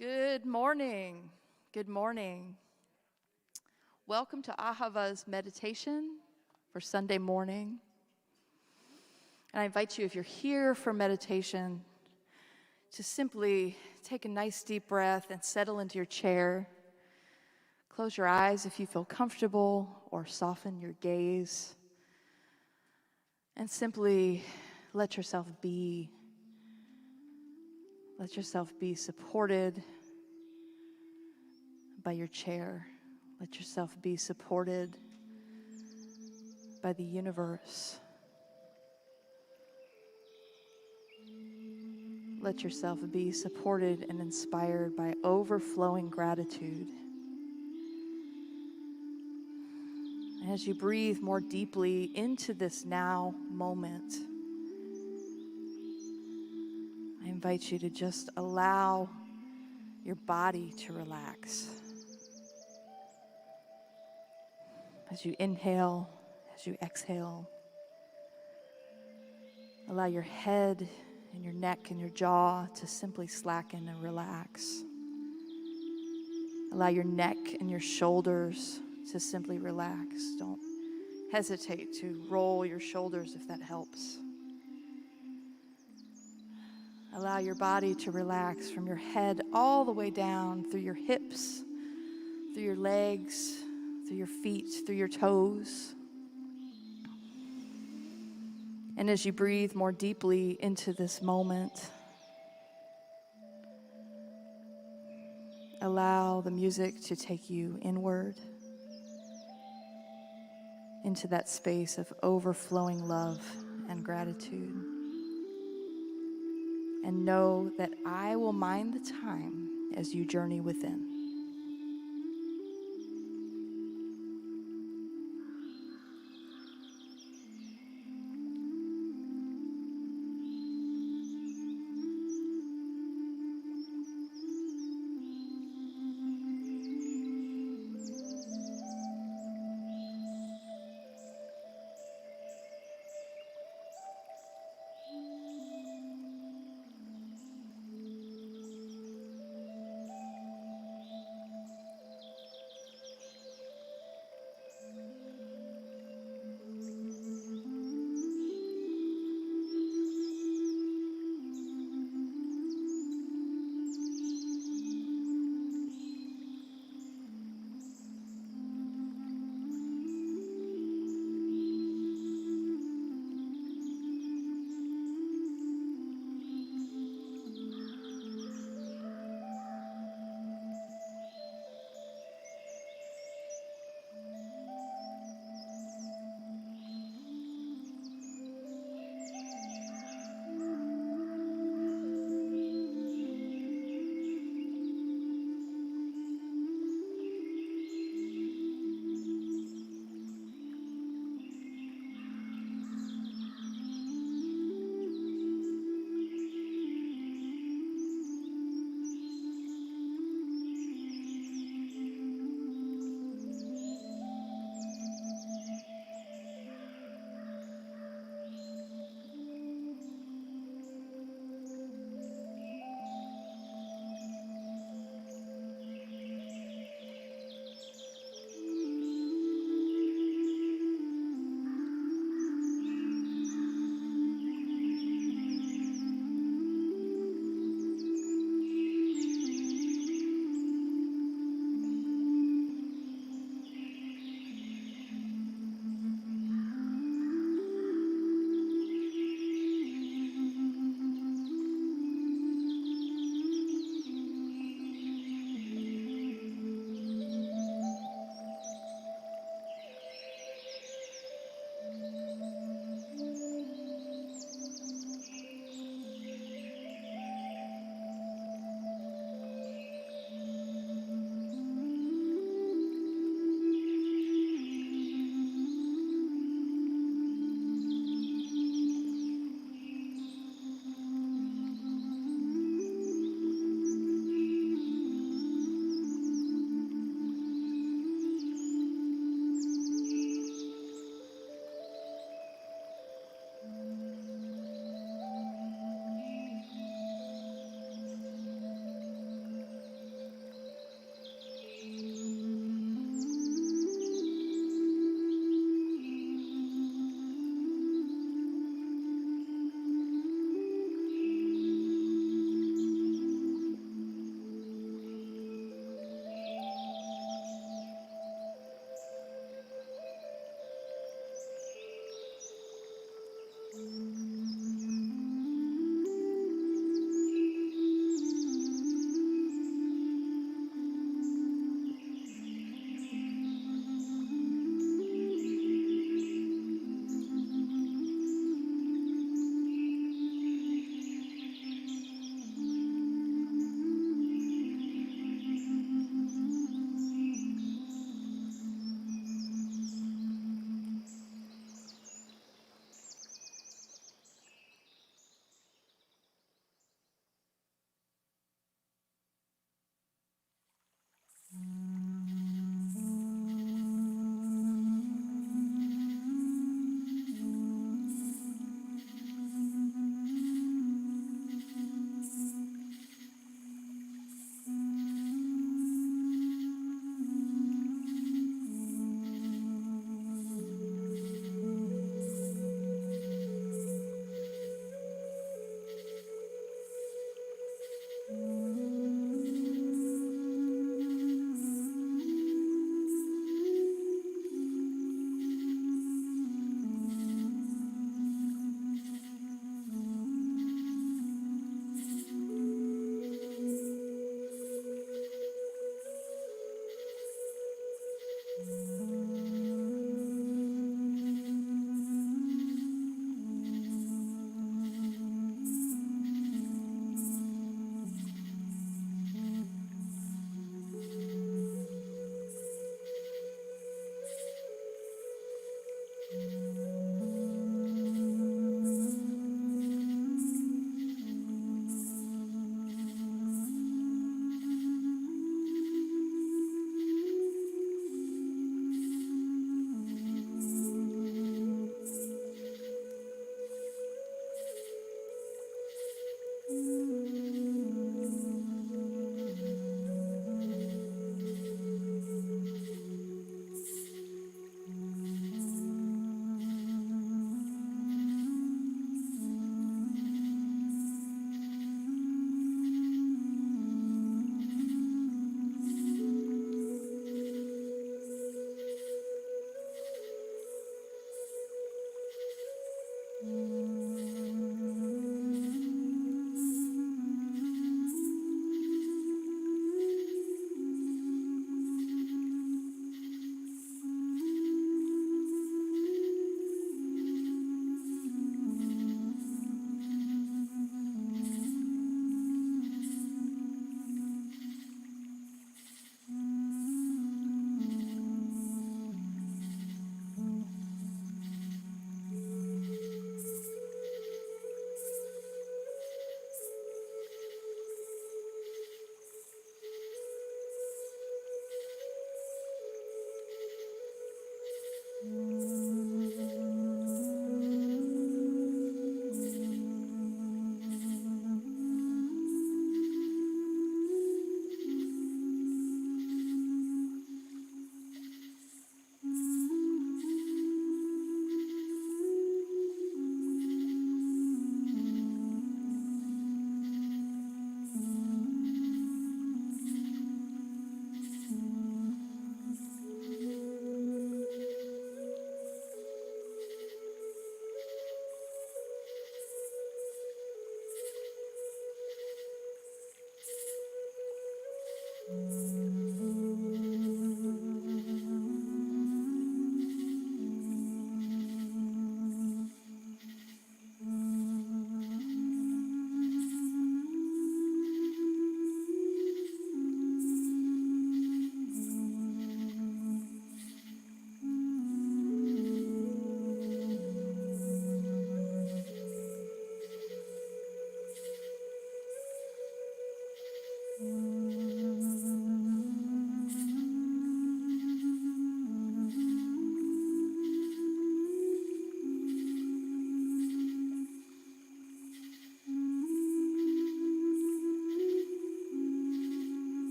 Good morning. Good morning. Welcome to Ahava's meditation for Sunday morning. And I invite you, if you're here for meditation, to simply take a nice deep breath and settle into your chair. Close your eyes if you feel comfortable, or soften your gaze. And simply let yourself be. Let yourself be supported by your chair. Let yourself be supported by the universe. Let yourself be supported and inspired by overflowing gratitude. As you breathe more deeply into this now moment, I invite you to just allow your body to relax. As you inhale, as you exhale, allow your head and your neck and your jaw to simply slacken and relax. Allow your neck and your shoulders to simply relax. Don't hesitate to roll your shoulders if that helps. Allow your body to relax from your head all the way down through your hips, through your legs, through your feet, through your toes. And as you breathe more deeply into this moment, allow the music to take you inward into that space of overflowing love and gratitude. And know that I will mind the time as you journey within.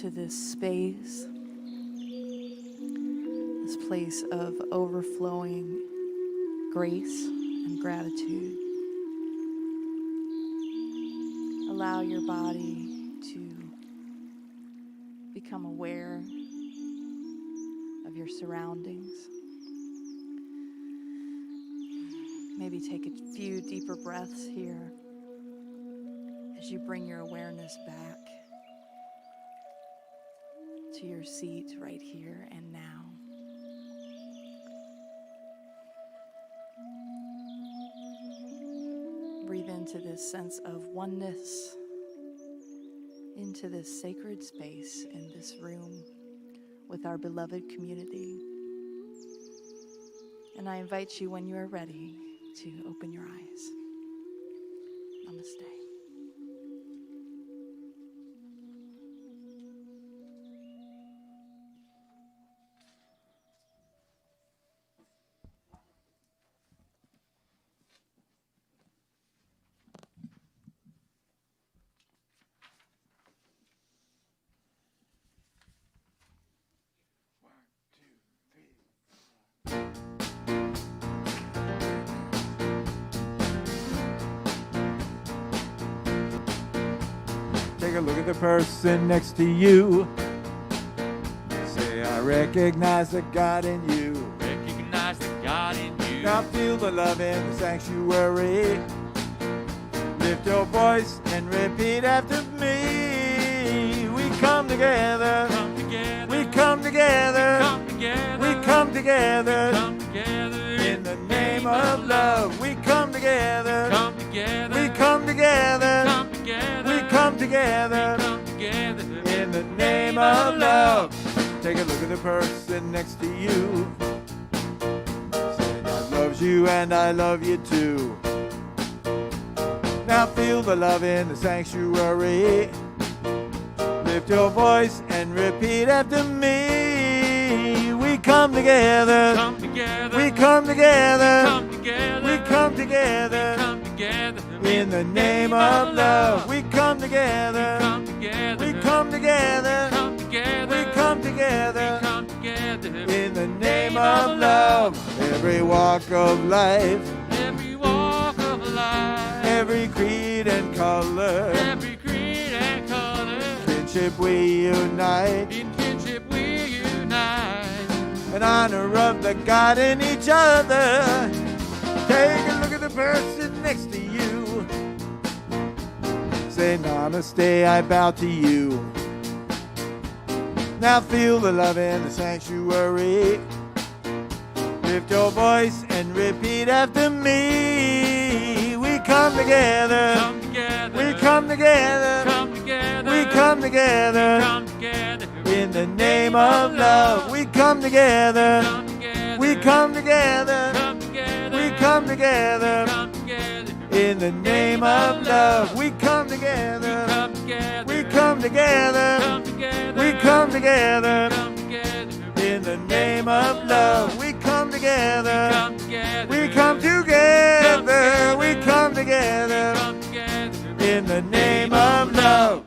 To this space, this place of overflowing grace and gratitude. Allow your body to become aware of your surroundings. Maybe take a few deeper breaths here as you bring your awareness back to your seat right here and now. Breathe into this sense of oneness, into this sacred space in this room with our beloved community. And I invite you, when you are ready, to open your eyes. Namaste. a look at the person next to you. Say, I recognize the God in you. Recognize the God in you. Now feel the love in the sanctuary. Lift your voice and repeat after me. We come together. Come together. We come together. Come together. We come together. Come together. In the name of love. We come together. Come together. We come together. Come together. We come together. Come together. In the name of love. Take a look at the person next to you. Say, God loves you and I love you too. Now feel the love in the sanctuary. Lift your voice and repeat after me. We come together. Come together. We come together. Come together. We come together. Come together. In the name of love. We come together. Come together. We come together. Come together. We come together. Come together. In the name of love. Every walk of life. Every walk of life. Every creed and color. Every creed and color. Kinship we unite. In kinship we unite. In honor of the God in each other. Take a look at the person next to you. Say, namaste, I bow to you. Now feel the love in the sanctuary. Lift your voice and repeat after me. We come together. Come together. We come together. Come together. We come together. Come together. In the name of love. We come together. Come together. We come together. Come together. We come together. Come together. In the name of love. We come together. Come together. We come together. Come together. We come together. Come together. In the name of love. We come together. Come together. We come together. We come together. Come together. In the name of love.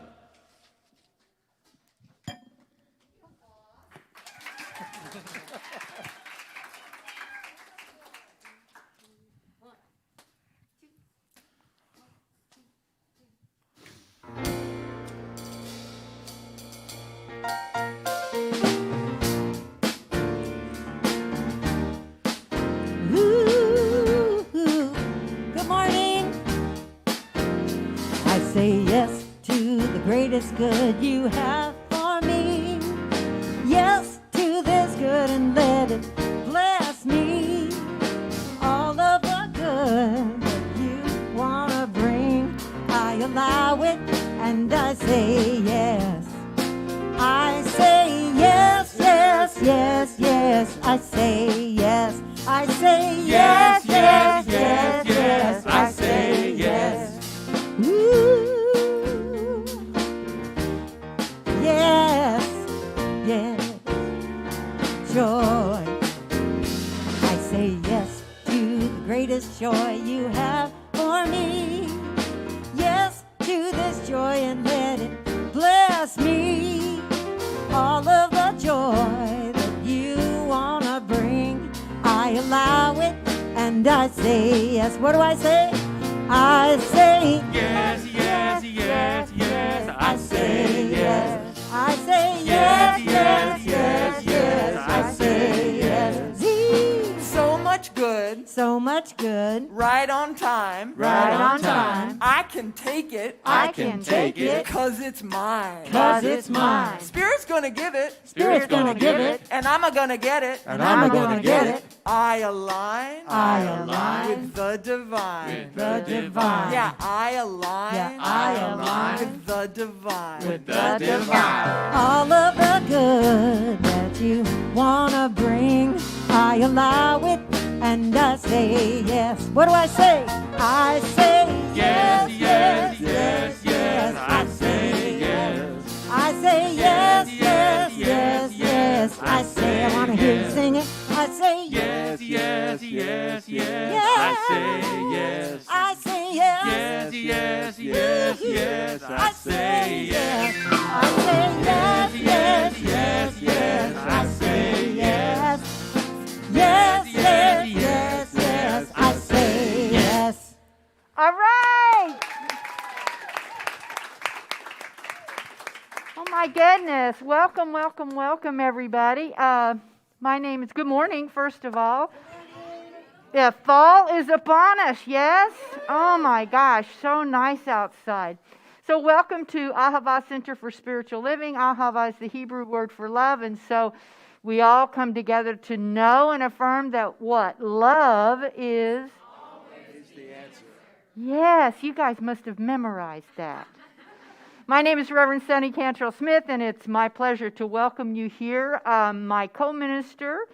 Good morning. I say yes to the greatest good you have for me. Yes to this good and let it bless me. All of the good that you want to bring, I allow it and I say yes. I say yes, yes, yes, yes. I say yes. I say yes, yes, yes, yes. I say yes. Ooh. Yes, yes. Joy. I say yes to the greatest joy you have for me. Yes to this joy and let it bless me. All of the joy that you want to bring, I allow it and I say yes. What do I say? I say Yes, yes, yes, yes. I say yes. I say yes, yes, yes, yes. I say yes. So much good, So much good. right on time. Right on time. I can take it, I can take it because it's mine. 'cause it's mine. Spirit's gonna give it, Spirit's gonna give it, and I'm gonna get it. and I'm gonna get it. I align I align with the divine. the divine. Yeah, I align. Yeah, I align with the divine. with the divine. All of the good that you wanna bring, I allow it and I say yes. What do I say? I say yes, yes, yes, yes. I say yes. I say yes, yes, yes, yes. I say, I wanna hear you sing it. I say yes, Yes, yes, yes. yes. I say yes. I say yes. Yes, yes, yes, yes. I say yes. I say yes, yes, yes, yes. I say yes. Yes, yes, yes, yes. I say yes. All right. my goodness. Welcome, welcome, welcome, everybody. My name is, good morning, first of all. Yeah, fall is upon us, yes? Oh my gosh, so nice outside. So welcome to Ahava Center for Spiritual Living. Ahava is the Hebrew word for love, and so we all come together to know and affirm that what? Love is Always the answer. Yes, you guys must have memorized that. My name is Reverend Soni Cantrell-Smith, and it's my pleasure to welcome you here. My co-minister,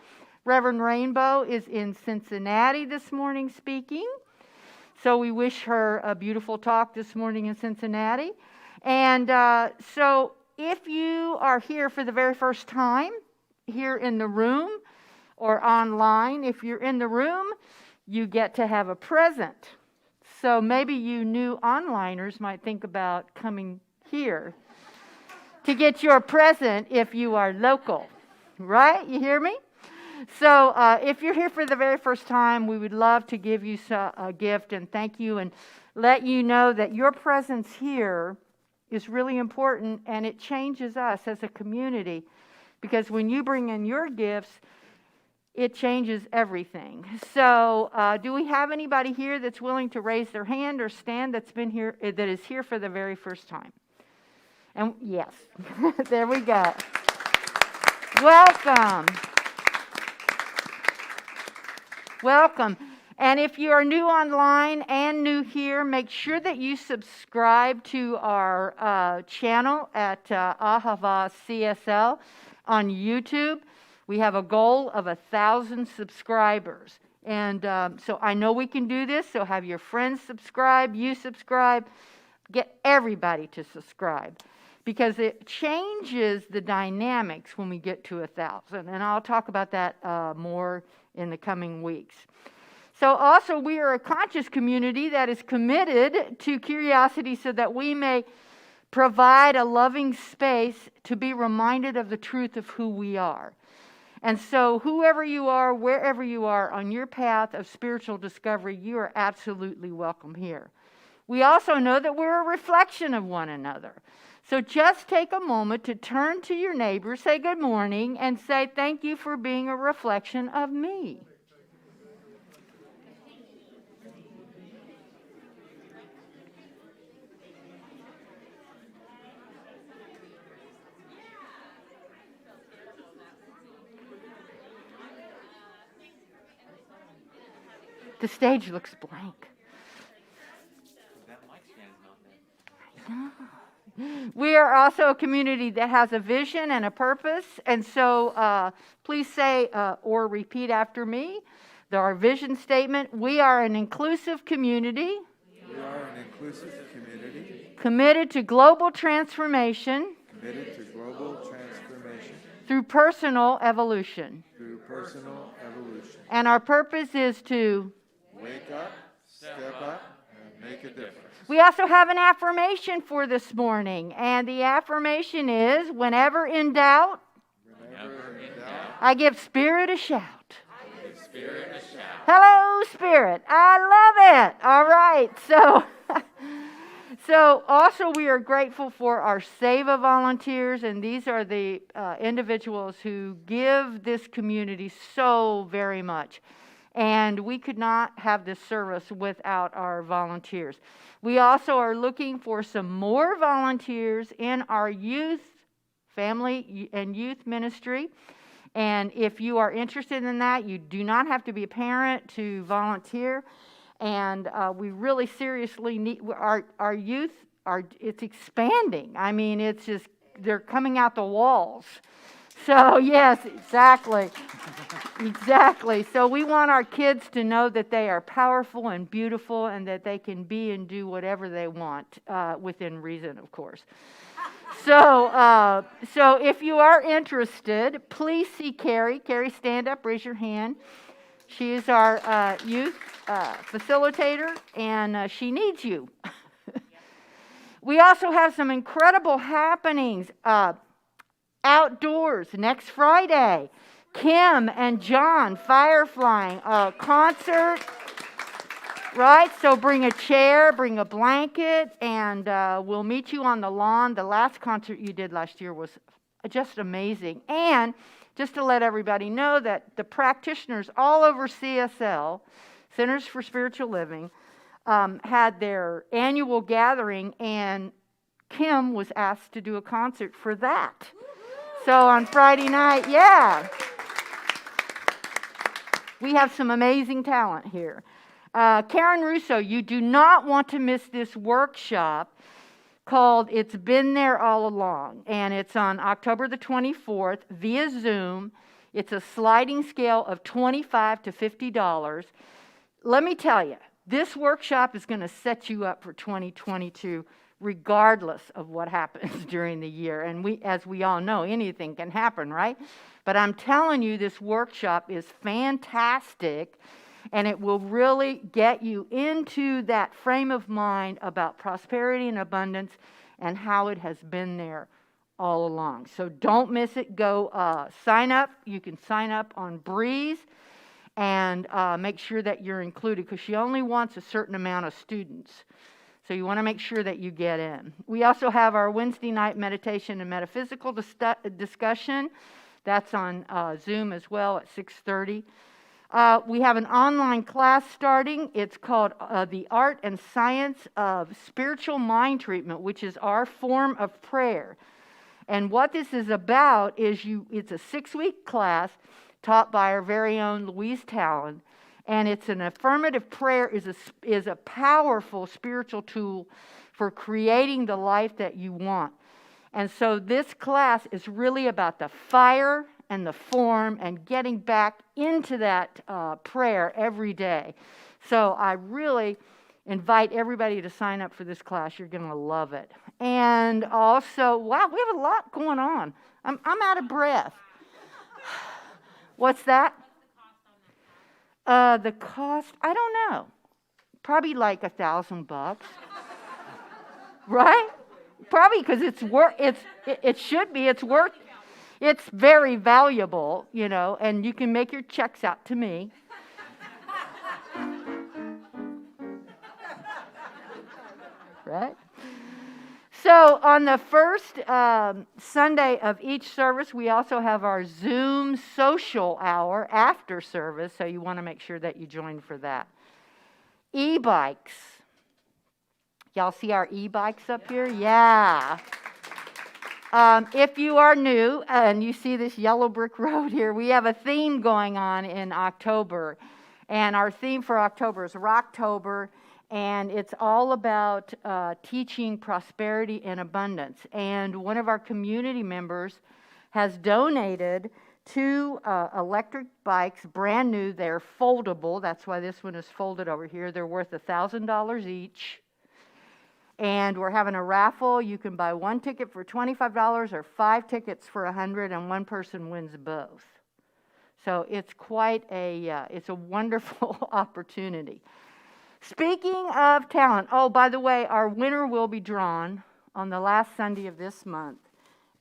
Reverend Rainbow, is in Cincinnati this morning speaking. So we wish her a beautiful talk this morning in Cincinnati. And so if you are here for the very first time, here in the room or online, if you're in the room, you get to have a present. So maybe you new onliners might think about coming here to get your present if you are local, right? You hear me? So if you're here for the very first time, we would love to give you a gift and thank you and let you know that your presence here is really important and it changes us as a community because when you bring in your gifts, it changes everything. So do we have anybody here that's willing to raise their hand or stand that's been here, that is here for the very first time? And yes, there we go. Welcome. Welcome. And if you are new online and new here, make sure that you subscribe to our channel at Ahava CSL on YouTube. We have a goal of 1,000 subscribers. And so I know we can do this, so have your friends subscribe, you subscribe, get everybody to subscribe. Because it changes the dynamics when we get to 1,000. And I'll talk about that more in the coming weeks. So also we are a conscious community that is committed to curiosity so that we may provide a loving space to be reminded of the truth of who we are. And so whoever you are, wherever you are on your path of spiritual discovery, you are absolutely welcome here. We also know that we're a reflection of one another. So just take a moment to turn to your neighbor, say good morning, and say thank you for being a reflection of me. The stage looks blank. We are also a community that has a vision and a purpose. And so please say or repeat after me our vision statement. We are an inclusive community. We are an inclusive community. Committed to global transformation. Committed to global transformation. Through personal evolution. Through personal evolution. And our purpose is to wake up, step up, and make a difference. We also have an affirmation for this morning, and the affirmation is, whenever in doubt, I give Spirit a shout. Hello, Spirit. I love it. All right. So also we are grateful for our SEVA volunteers, and these are the individuals who give this community so very much. And we could not have this service without our volunteers. We also are looking for some more volunteers in our youth, family, and youth ministry. And if you are interested in that, you do not have to be a parent to volunteer. And we really seriously need our youth. It's expanding. I mean, it's just they're coming out the walls. So yes, exactly. Exactly. So we want our kids to know that they are powerful and beautiful and that they can be and do whatever they want, within reason, of course. So if you are interested, please see Carrie. Carrie, stand up, raise your hand. She is our youth facilitator, and she needs you. We also have some incredible happenings outdoors next Friday. Kim and John fireflying, a concert Right? So bring a chair, bring a blanket, and we'll meet you on the lawn. The last concert you did last year was just amazing. And just to let everybody know that the practitioners all over CSL, Centers for Spiritual Living, had their annual gathering, and Kim was asked to do a concert for that. So on Friday night, yeah. We have some amazing talent here. Karen Russo, you do not want to miss this workshop called It's Been There All Along. And it's on October the 24th via Zoom. It's a sliding scale of $25 to $50. Let me tell you, this workshop is going to set you up for 2022 regardless of what happens during the year. And as we all know, anything can happen, right? But I'm telling you, this workshop is fantastic, and it will really get you into that frame of mind about prosperity and abundance and how it has been there all along. So don't miss it. Go sign up. You can sign up on Breeze and make sure that you're included, because she only wants a certain amount of students. So you want to make sure that you get in. We also have our Wednesday night meditation and metaphysical discussion. That's on Zoom as well at 6:30. We have an online class starting. It's called The Art and Science of Spiritual Mind Treatment, which is our form of prayer. And what this is about is it's a 6-week class taught by our very own Louise Talon. And it's an affirmative prayer is a powerful spiritual tool for creating the life that you want. And so this class is really about the fire and the form and getting back into that prayer every day. So I really invite everybody to sign up for this class. You're going to love it. And also, wow, we have a lot going on. I'm out of breath. What's that? The cost, I don't know. Probably like $1,000. Right? Probably, because it should be. It's very valuable, and you can make your checks out to me. Right? So on the first Sunday of each service, we also have our Zoom social hour after service, so you want to make sure that you join for that. E-bikes. Y'all see our e-bikes up here? Yeah. If you are new and you see this yellow brick road here, we have a theme going on in October. And our theme for October is Rock-tober. And it's all about teaching prosperity and abundance. And one of our community members has donated 2 electric bikes, brand new. They're foldable. That's why this one is folded over here. They're worth $1,000 each. And we're having a raffle. You can buy 1 ticket for $25 or 5 tickets for $100, and one person wins both. So it's quite it's a wonderful opportunity. Speaking of talent, oh, by the way, our winner will be drawn on the last Sunday of this month,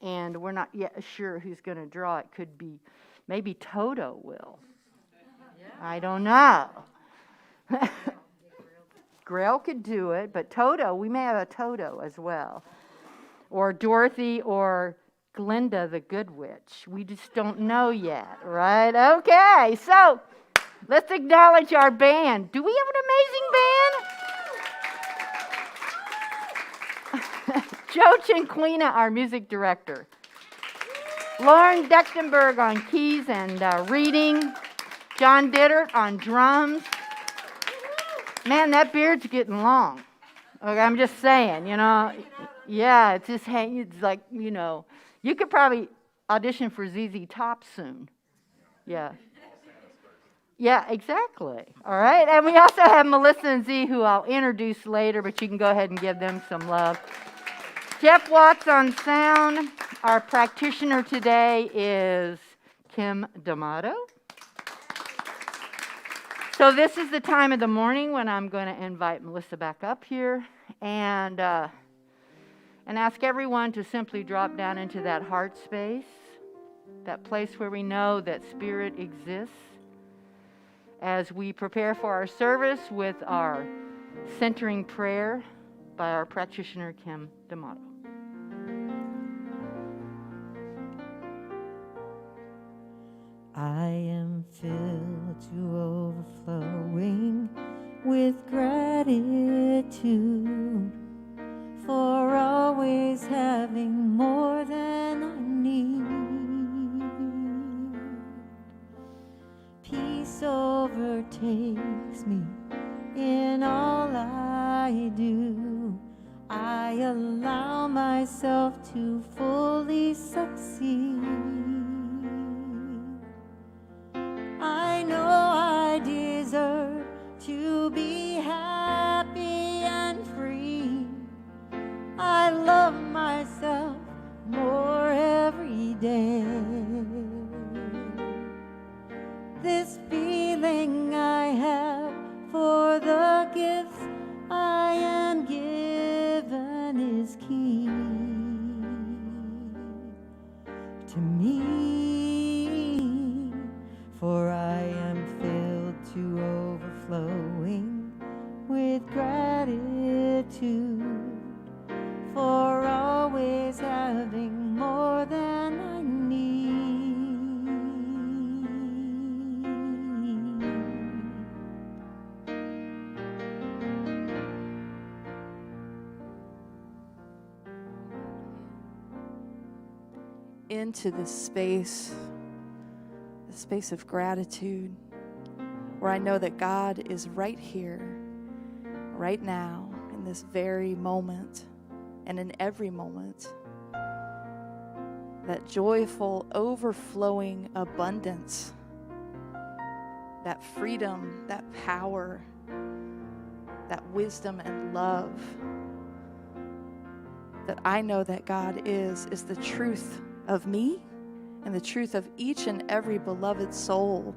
and we're not yet sure who's going to draw. It could be, maybe Toto will. Yeah. I don't know. Grail could do it, but Toto, we may have a Toto as well. Or Dorothy or Glinda the Good Witch. We just don't know yet, right? Okay, so let's acknowledge our band. Do we have an amazing band? Joe Chinquina, our music director. Lauren Dechtenberg on keys and reading. John Dittert on drums. Man, that beard's getting long. Okay, I'm just saying, Yeah, it's just it's like, you could probably audition for ZZ Top soon. Yeah. Yeah, exactly. All right. And we also have Melissa and Z, who I'll introduce later, but you can go ahead and give them some love. Jeff Watts on sound. Our practitioner today is Kim D'Amato. So this is the time of the morning when I'm going to invite Melissa back up here and ask everyone to simply drop down into that heart space, that place where we know that spirit exists. as we prepare for our service with our centering prayer by our practitioner, Kim D'Amato. I am filled to overflowing with gratitude for always having more than I need. Peace overtakes me in all I do. I allow myself to fully succeed. I know I deserve to be happy and free. I love myself more every day. This feeling I have for the gifts I am given is key to me, for I am filled to overflowing with gratitude for always having more than I need. Into this space, the space of gratitude, where I know that God is right here, right now, in this very moment, and in every moment. That joyful, overflowing abundance, that freedom, that power, that wisdom and love, that I know that God is the truth of me and the truth of each and every beloved soul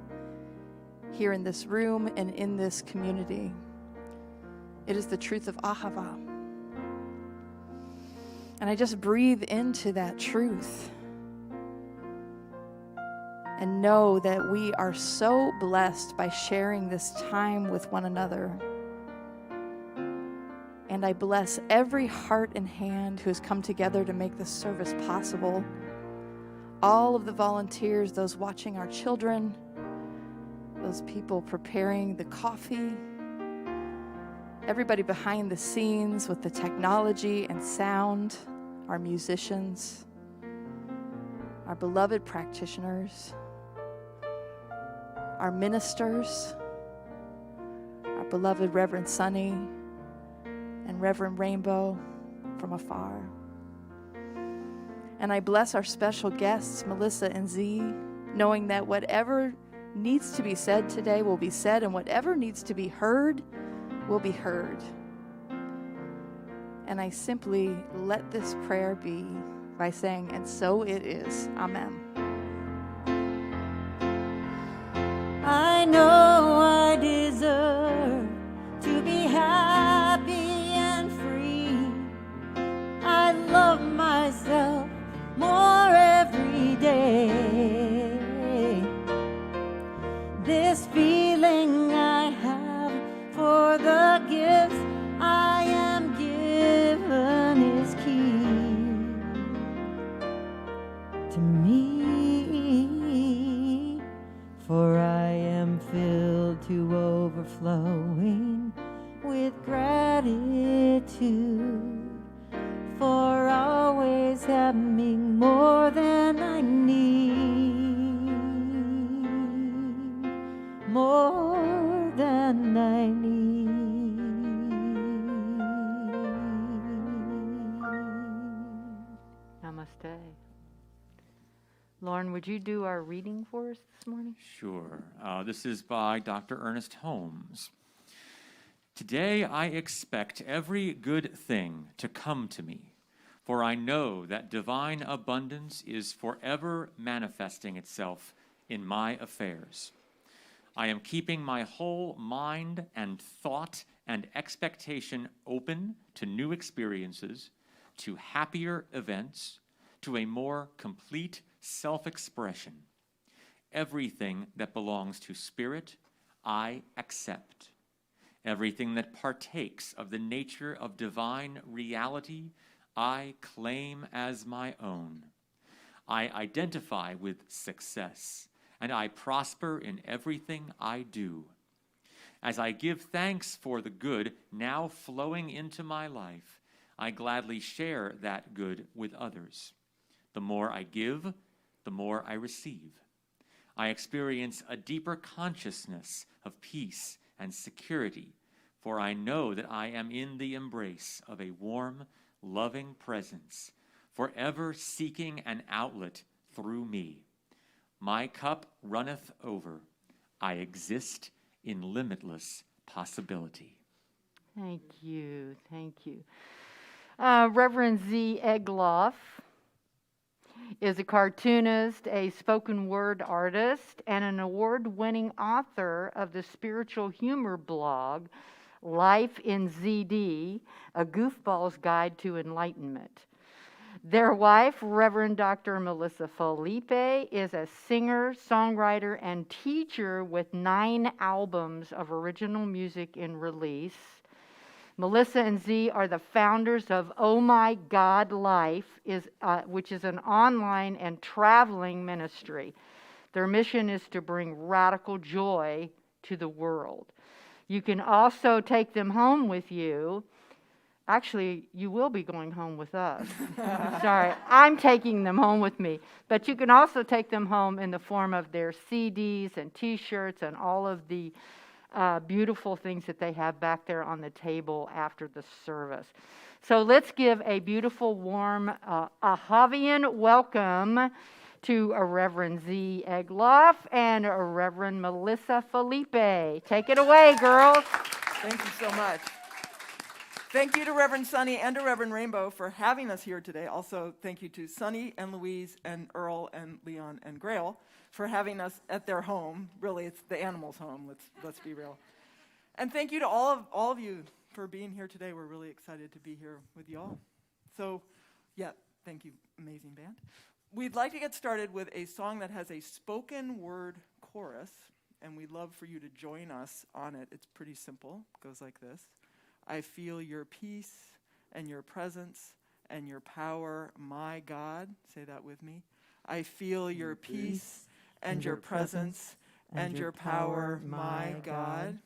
here in this room and in this community. It is the truth of Ahava. And I just breathe into that truth and know that we are so blessed by sharing this time with one another. And I bless every heart and hand who has come together to make this service possible. All of the volunteers, those watching our children, those people preparing the coffee, everybody behind the scenes with the technology and sound, our musicians, our beloved practitioners, our ministers, our beloved Reverend Soni and Reverend Rainbow from afar. And I bless our special guests, Melissa and Z, knowing that whatever needs to be said today will be said, and whatever needs to be heard will be heard. And I simply let this prayer be by saying, and so it is. Amen. I know I deserve to be happy and free. I love myself more every day. This feeling I have for the gifts I am given is key to me, for I am filled to overflowing with gratitude for always having more than I need, more than I need. Namaste. Lauren, would you do our reading for us this morning? Sure. This is by Dr. Ernest Holmes. Today I expect every good thing to come to me, for I know that divine abundance is forever manifesting itself in my affairs. I am keeping my whole mind and thought and expectation open to new experiences, to happier events, to a more complete self-expression. Everything that belongs to spirit, I accept. Everything that partakes of the nature of divine reality, I claim as my own. I identify with success, and I prosper in everything I do. As I give thanks for the good now flowing into my life, I gladly share that good with others. The more I give, the more I receive. I experience a deeper consciousness of peace and security, for I know that I am in the embrace of a warm, loving presence, forever seeking an outlet through me. My cup runneth over. I exist in limitless possibility. Thank you. Thank you. Reverend Z. Egloff is a cartoonist, a spoken word artist, and an award-winning author of the spiritual humor blog, Life in ZD, A Goofball's Guide to Enlightenment. Their wife, Reverend Dr. Melissa Felipe, is a singer, songwriter, and teacher with 9 albums of original music in release. Melissa and Z are the founders of Oh My God Life, which is an online and traveling ministry. Their mission is to bring radical joy to the world. You can also take them home with you. Actually, you will be going home with us. Sorry, I'm taking them home with me. But you can also take them home in the form of their CDs and T-shirts and all of the beautiful things that they have back there on the table after the service. So let's give a beautiful, warm Ahavian welcome to a Reverend Z. Egloff and a Reverend Melissa Felipe. Take it away, girls. Thank you so much. Thank you to Reverend Soni and to Reverend Rainbow for having us here today. Also, thank you to Soni and Louise and Earl and Leon and Grail for having us at their home. Really, it's the animals' home, let's be real. And thank you to all of you for being here today. We're really excited to be here with you all. So, yeah, thank you, amazing band. We'd like to get started with a song that has a spoken word chorus, and we'd love for you to join us on it. It's pretty simple. It goes like this. I feel your peace and your presence and your power, my God. Say that with me. I feel your peace and your presence and your power, my God.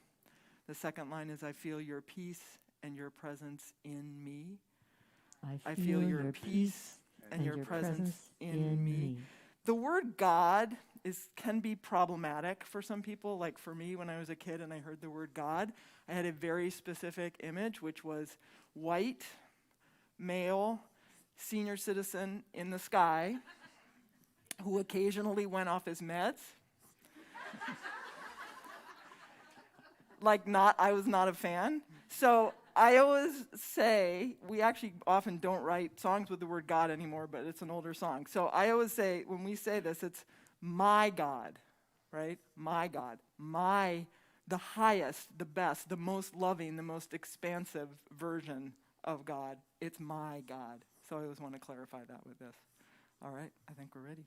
The second line is, I feel your peace and your presence in me. I feel your peace and your presence in me. The word God can be problematic for some people. Like for me, when I was a kid and I heard the word God, I had a very specific image, which was white, male, senior citizen in the sky, who occasionally went off his meds. I was not a fan. So I always say, we actually often don't write songs with the word God anymore, but it's an older song. So I always say, when we say this, it's my God, right? My God. The highest, the best, the most loving, the most expansive version of God. It's my God. So I always want to clarify that with this. All right, I think we're ready.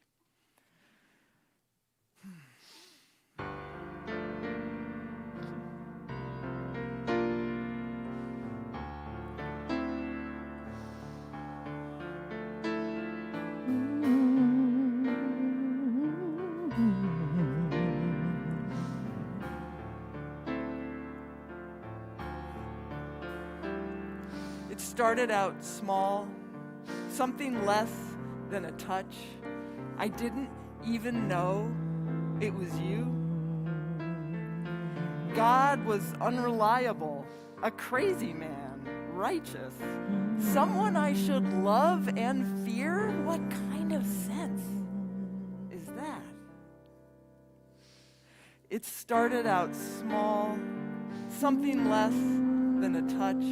It started out small, something less than a touch. I didn't even know it was you. God was unreliable, a crazy man, righteous, someone I should love and fear? What kind of sense is that? It started out small, something less than a touch.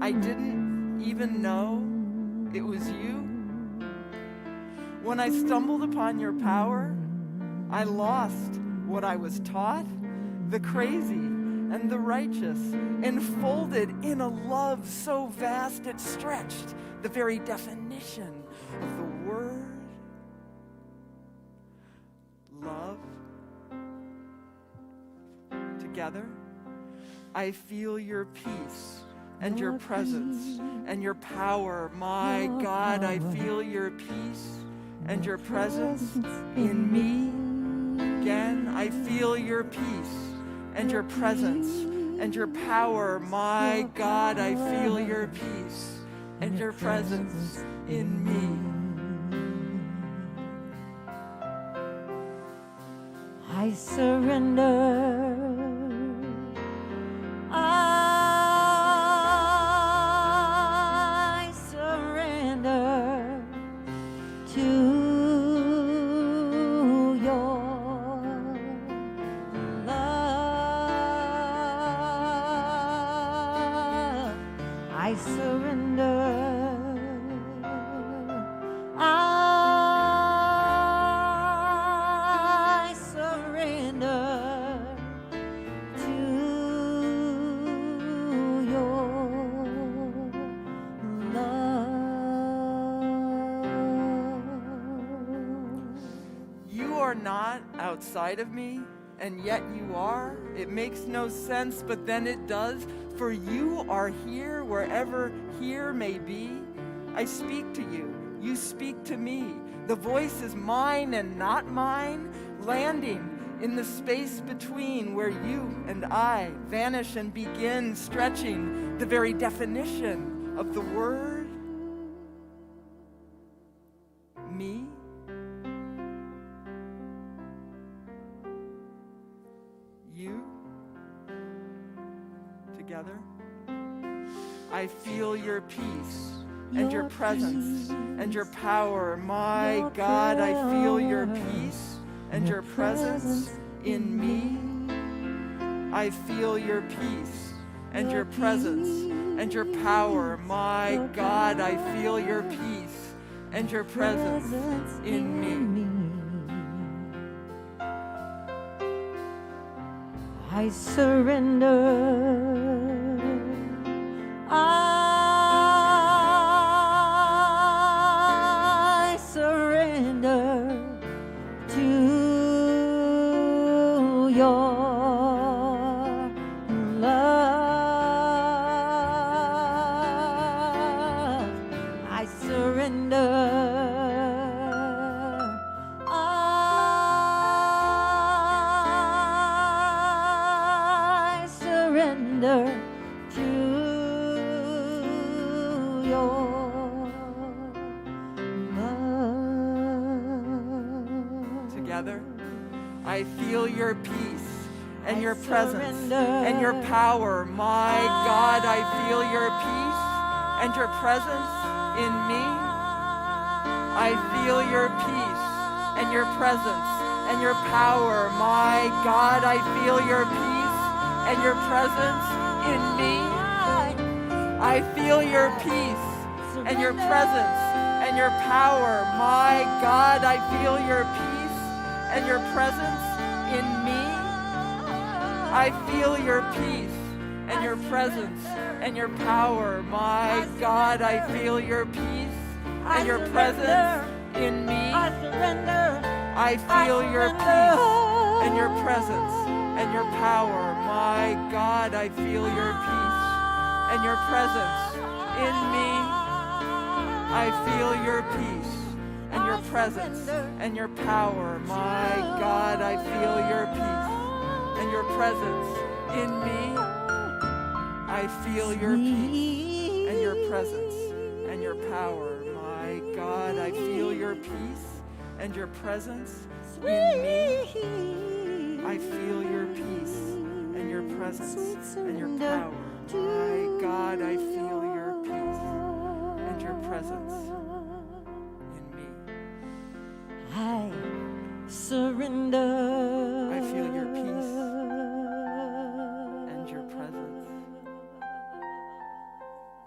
I didn't even know it was you. When I stumbled upon your power, I lost what I was taught, the crazy and the righteous, enfolded in a love so vast it stretched the very definition of the word love. Together, I feel your peace and your presence and your power. My God, I feel your peace and your presence in me. Again, I feel your peace and your presence and your power. My God, I feel your peace and your presence in me. I surrender. I surrender to your love. I surrender. I surrender to your love. You are not outside of me, and yet you are. It makes no sense, but then it does. For you are here, wherever here may be. I speak to you. You speak to me. The voice is mine and not mine, landing in the space between where you and I vanish and begin, stretching the very definition of the word me. You together. I feel your peace and your presence and your power. My God, I feel your peace and your presence in me. I feel your peace and your presence and your power. My God, I feel your peace and your presence in me. I surrender. I surrender to your love. I surrender. I surrender to your love. Together, I feel your peace and your presence surrender. and your power. My God, I feel your peace and your presence in me. I feel your peace and your presence and your power. My God, I feel your peace and your presence in me. I feel your peace and your presence and your power. My God, I feel your peace and your presence in me. I feel your peace and your presence and your power. My God, I feel your peace and your presence in me. I surrender. I feel your peace and your presence and your power. My God, I feel your peace and your presence in me. I feel your peace and your presence and your power. My God, I feel your peace and your presence in me. I feel your peace and your presence and your power. My God, I feel your peace and your presence in me. I feel your peace and your presence and your power. My God, I feel your peace and your presence in me. I surrender. I feel your peace and your presence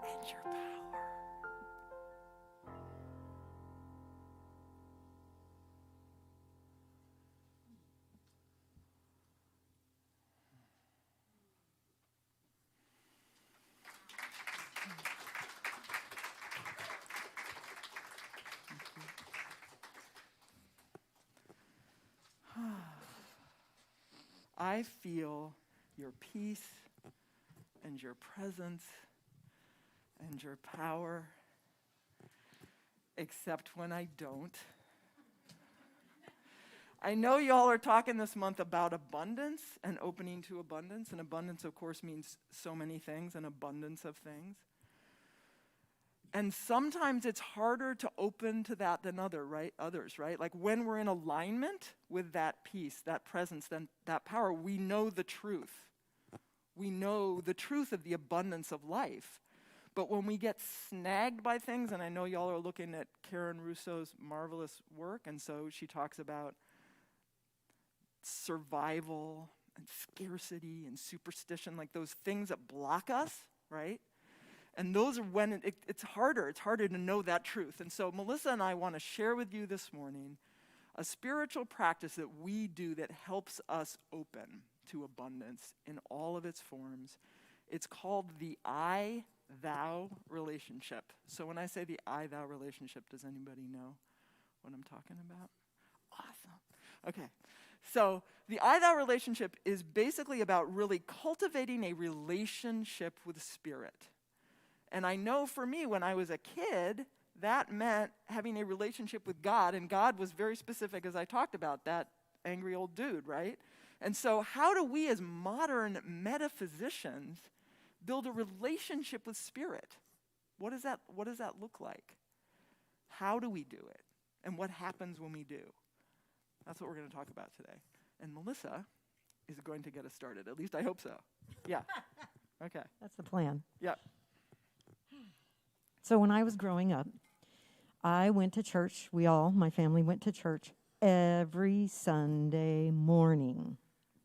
and your power. I feel your peace and your presence and your power, except when I don't. I know y'all are talking this month about abundance and opening to abundance, and abundance, of course, means so many things, an abundance of things. And sometimes it's harder to open to that than others, right? Like when we're in alignment with that peace, that presence, then that power, we know the truth. We know the truth of the abundance of life. But when we get snagged by things, and I know y'all are looking at Karen Russo's marvelous work, and so she talks about survival and scarcity and superstition, like those things that block us, right? And those are when it's harder to know that truth. And so Melissa and I want to share with you this morning a spiritual practice that we do that helps us open to abundance in all of its forms. It's called the I-thou relationship. So when I say the I-thou relationship, does anybody know what I'm talking about? Awesome. Okay. So the I-thou relationship is basically about really cultivating a relationship with spirit. And I know for me, when I was a kid, that meant having a relationship with God, and God was very specific, as I talked about, that angry old dude, right? And so how do we as modern metaphysicians build a relationship with spirit? What does that look like? How do we do it? And what happens when we do? That's what we're going to talk about today. And Melissa is going to get us started. At least I hope so. Yeah. Okay. That's the plan. Yep. So when I was growing up, I went to church. My family went to church every Sunday morning.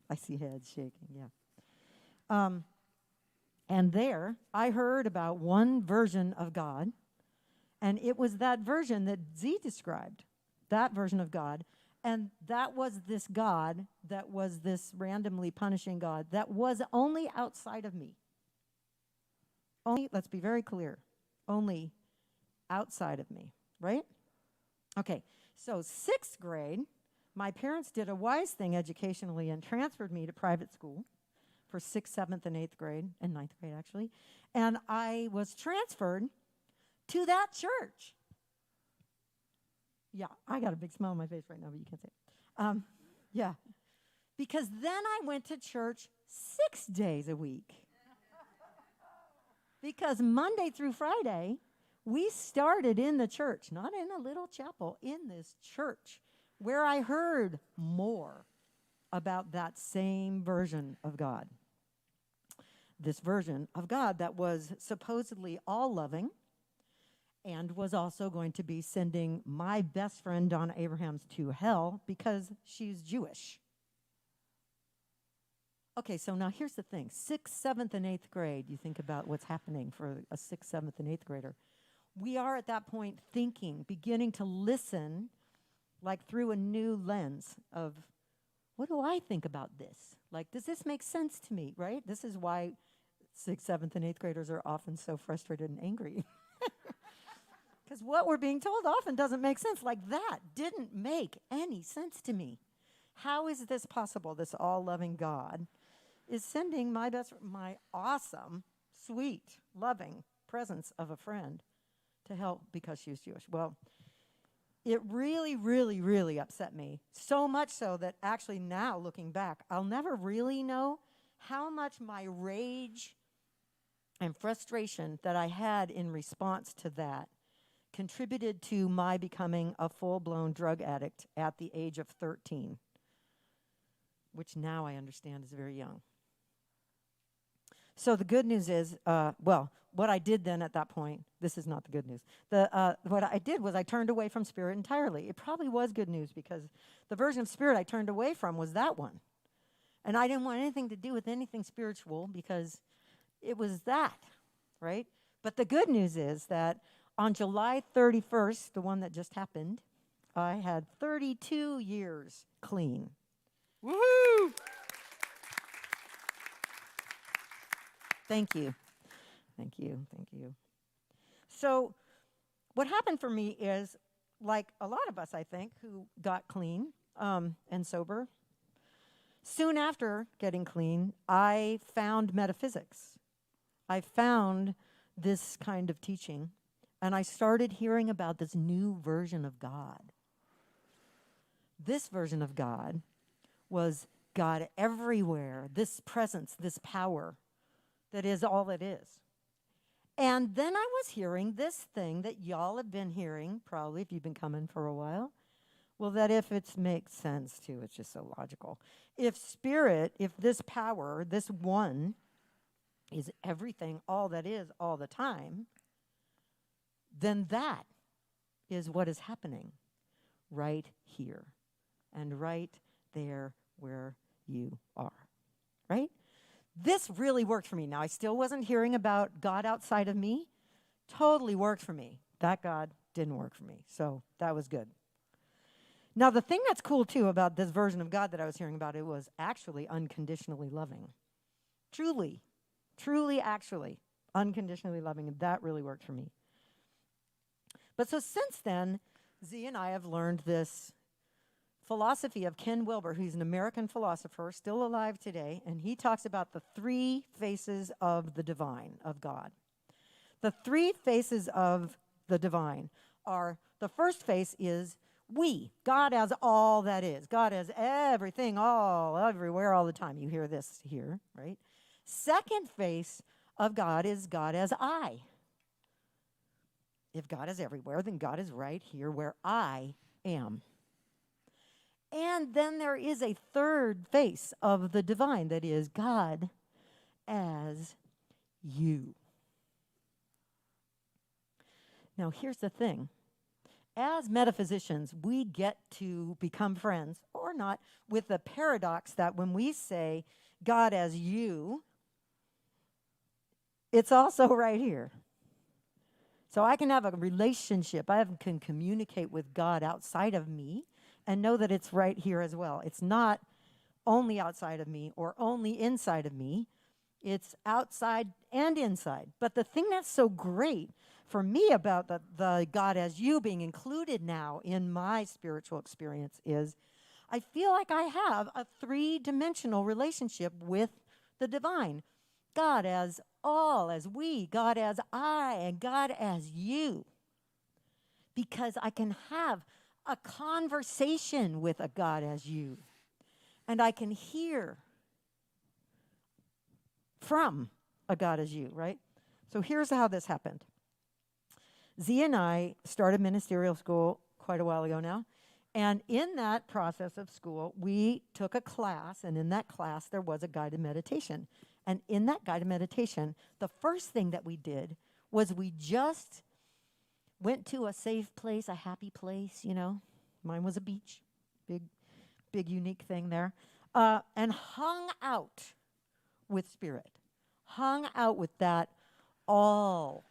I see heads shaking, yeah. And there, I heard about one version of God, and it was that version that Z described, that version of God. And that was this God, that was this randomly punishing God, that was only outside of me. Only, let's be very clear, only outside of me, right? Okay, so 6th grade, my parents did a wise thing educationally and transferred me to private school for 6th, 7th, and 8th grade, and 9th grade actually, and I was transferred to that church. Yeah, I got a big smile on my face right now, but you can't say it. Yeah, because then I went to church 6 days a week. Because Monday through Friday, we started in the church, not in a little chapel, in this church, where I heard more about that same version of God. This version of God that was supposedly all-loving, and was also going to be sending my best friend, Donna Abrahams, to hell because she's Jewish. Okay, so now here's the thing. 6th, 7th, and 8th grade, you think about what's happening for a 6th, 7th, and 8th grader. We are at that point thinking, beginning to listen, like through a new lens of, what do I think about this? Like, does this make sense to me, right? This is why 6th, 7th, and 8th graders are often so frustrated and angry. Because what we're being told often doesn't make sense. Like, that didn't make any sense to me. How is this possible? This all-loving God is sending my awesome, sweet, loving presence of a friend to hell because she was Jewish. Well, it really, really, really upset me. So much so that actually now, looking back, I'll never really know how much my rage and frustration that I had in response to that contributed to my becoming a full-blown drug addict at the age of 13, which now I understand is very young. So the good news is, what I did then at that point, this is not the good news. What I did was I turned away from spirit entirely. It probably was good news because the version of spirit I turned away from was that one. And I didn't want anything to do with anything spiritual because it was that, right? But the good news is that on July 31st, the one that just happened, I had 32 years clean. Woohoo! Thank you. Thank you. Thank you. So what happened for me is, like a lot of us, I think, who got clean and sober, Soon after getting clean, I found metaphysics. I found this kind of teaching, and I started hearing about this new version of God. This version of God was God everywhere, this presence, this power that is all it is. And then I was hearing this thing that y'all have been hearing, probably if you've been coming for a while. Well, that if it makes sense too, it's just so logical. If spirit, if this power, this one, is everything, all that is, all the time, then that is what is happening right here and right there where you are, right? This really worked for me. Now, I still wasn't hearing about God outside of me. Totally worked for me. That God didn't work for me, so that was good. Now, the thing that's cool, too, about this version of God that I was hearing about, it was actually unconditionally loving. Truly, actually, unconditionally loving, and that really worked for me. But so since then, Z and I have learned this philosophy of Ken Wilber, who's an American philosopher, still alive today, and he talks about the 3 faces of the divine, of God. The 3 faces of the divine are, the first face is we, God as all that is. God as everything, all, everywhere, all the time. You hear this here, right? Second face of God is God as I. If God is everywhere, then God is right here where I am. And then there is a third face of the divine that is God as you. Now, here's the thing. As metaphysicians, we get to become friends, or not, with the paradox that when we say God as you, it's also right here. So I can have a relationship. I can communicate with God outside of me and know that it's right here as well. It's not only outside of me or only inside of me. It's outside and inside. But the thing that's so great for me about the God as you being included now in my spiritual experience is I feel like I have a 3-dimensional relationship with the divine. God as all, as we, God as I, and God as you. Because I can have a conversation with a God as you. And I can hear from a God as you, right? So here's how this happened. Z and I started ministerial school quite a while ago now. And in that process of school, we took a class, and in that class, there was a guided meditation. And in that guided meditation, the first thing that we did was we just went to a safe place, a happy place, you know. Mine was a beach, big unique thing there, and hung out with spirit, hung out with that all-powerful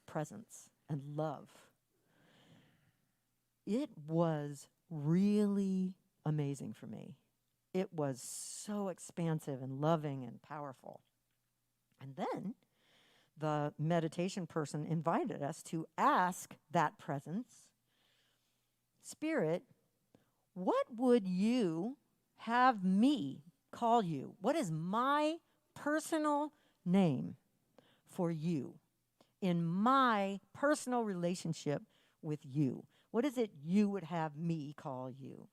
presence and love. It was really amazing for me. It was so expansive and loving and powerful. And then the meditation person invited us to ask that presence, Spirit, what would you have me call you? What is my personal name for you in my personal relationship with you? What is it you would have me call you?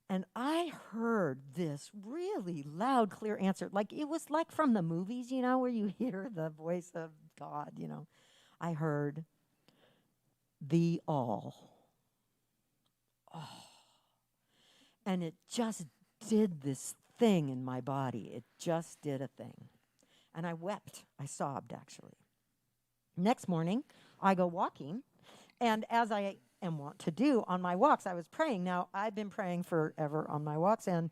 And I heard this really loud, clear answer. Like it was like from the movies, you know, where you hear the voice of God, you know. I heard the all. Oh. And it just did this thing in my body. It just did a thing. And I wept. I sobbed, actually. Next morning, I go walking. And as I am wont to do on my walks, I was praying. Now, I've been praying forever on my walks, and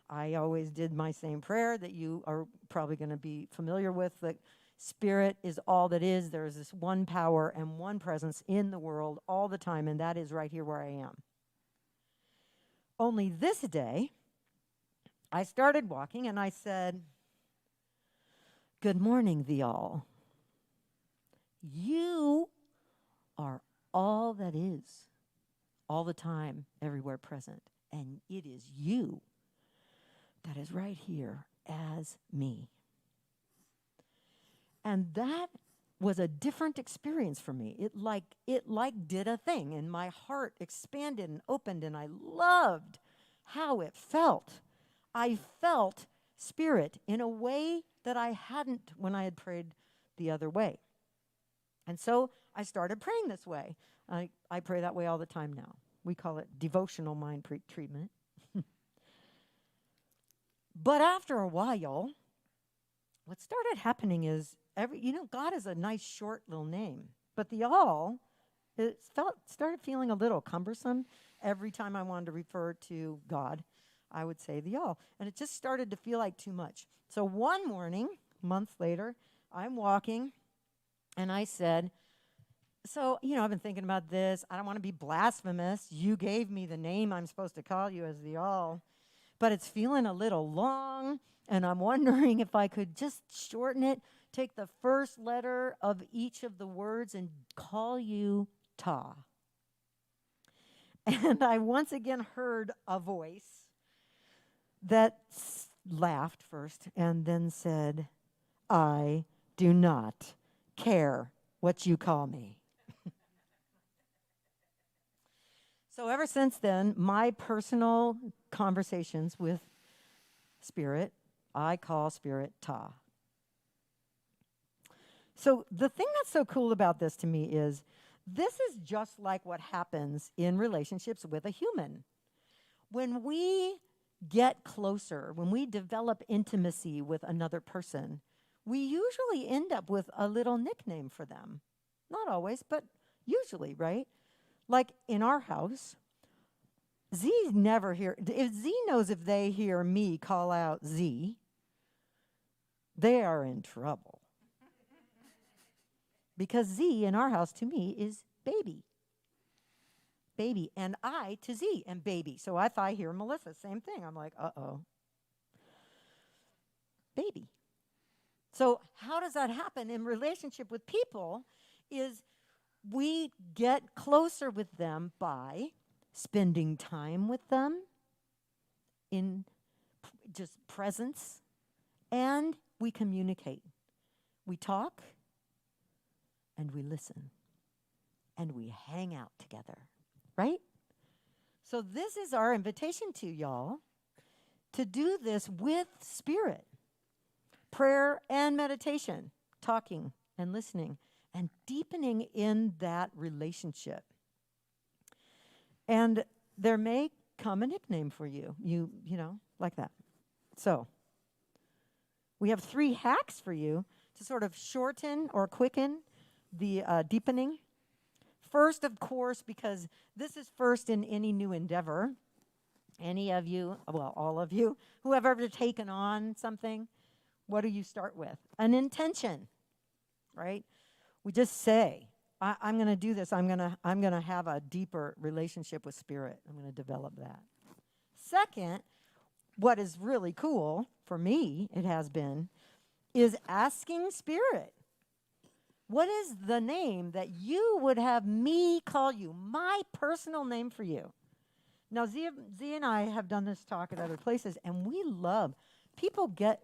I always did my same prayer that you are probably going to be familiar with, that Spirit is all that is. There is this one power and one presence in the world all the time, and that is right here where I am. Only this day, I started walking, and I said, good morning, the all. You are all that is, all the time, everywhere present. and it is you that is right here as me. And that was a different experience for me. It did a thing, and my heart expanded and opened, and I loved how it felt. I felt Spirit in a way that I hadn't when I had prayed the other way. And so I started praying this way. I pray that way all the time now. We call it devotional mind treatment. But after a while, what started happening is, God is a nice short little name, but the all, started feeling a little cumbersome. Every time I wanted to refer to God, I would say the all, and it just started to feel like too much. So one morning, months later, I'm walking, and I said, so, I've been thinking about this. I don't want to be blasphemous. You gave me the name I'm supposed to call you as the all, but it's feeling a little long, and I'm wondering if I could just shorten it, take the first letter of each of the words and call you Ta. And I once again heard a voice that laughed first and then said, I do not care what you call me. So ever since then, my personal conversations with Spirit, I call Spirit Ta. So the thing that's so cool about this to me is this is just like what happens in relationships with a human. When we get closer, when we develop intimacy with another person, we usually end up with a little nickname for them. Not always, but usually, right? Like in our house, Z never hear. If Z knows if they hear me call out Z, they are in trouble. Because Z in our house to me is baby. Baby. And I to Z and baby. So if I hear Melissa, same thing. I'm like, uh-oh. Baby. So how does that happen in relationship with people is we get closer with them by spending time with them in just presence, and we communicate. We talk, and we listen, and we hang out together, right? So this is our invitation to y'all to do this with Spirit. Prayer and meditation, talking and listening, and deepening in that relationship. And there may come a nickname for you, you know, like that. So we have 3 hacks for you to sort of shorten or quicken the deepening. First, of course, because this is first in any new endeavor. Any of you, well, all of you, who have ever taken on something, what do you start with? An intention, right? We just say, I'm going to do this. I'm going to have a deeper relationship with Spirit. I'm going to develop that. Second, what is really cool for me, it has been, is asking Spirit, what is the name that you would have me call you? My personal name for you. Now, Z and I have done this talk at other places, and we love, people get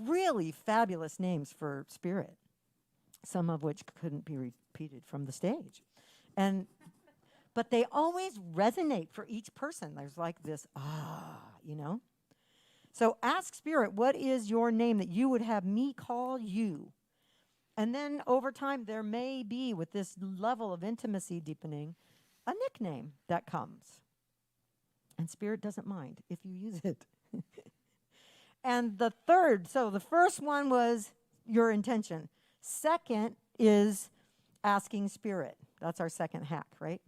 really fabulous names for Spirit, some of which couldn't be repeated from the stage. But they always resonate for each person. There's like this, you know? So ask Spirit, what is your name that you would have me call you? And then over time, there may be, with this level of intimacy deepening, a nickname that comes. And Spirit doesn't mind if you use it. And the third, so the first one was your intention. Second is asking Spirit. That's our second hack, right?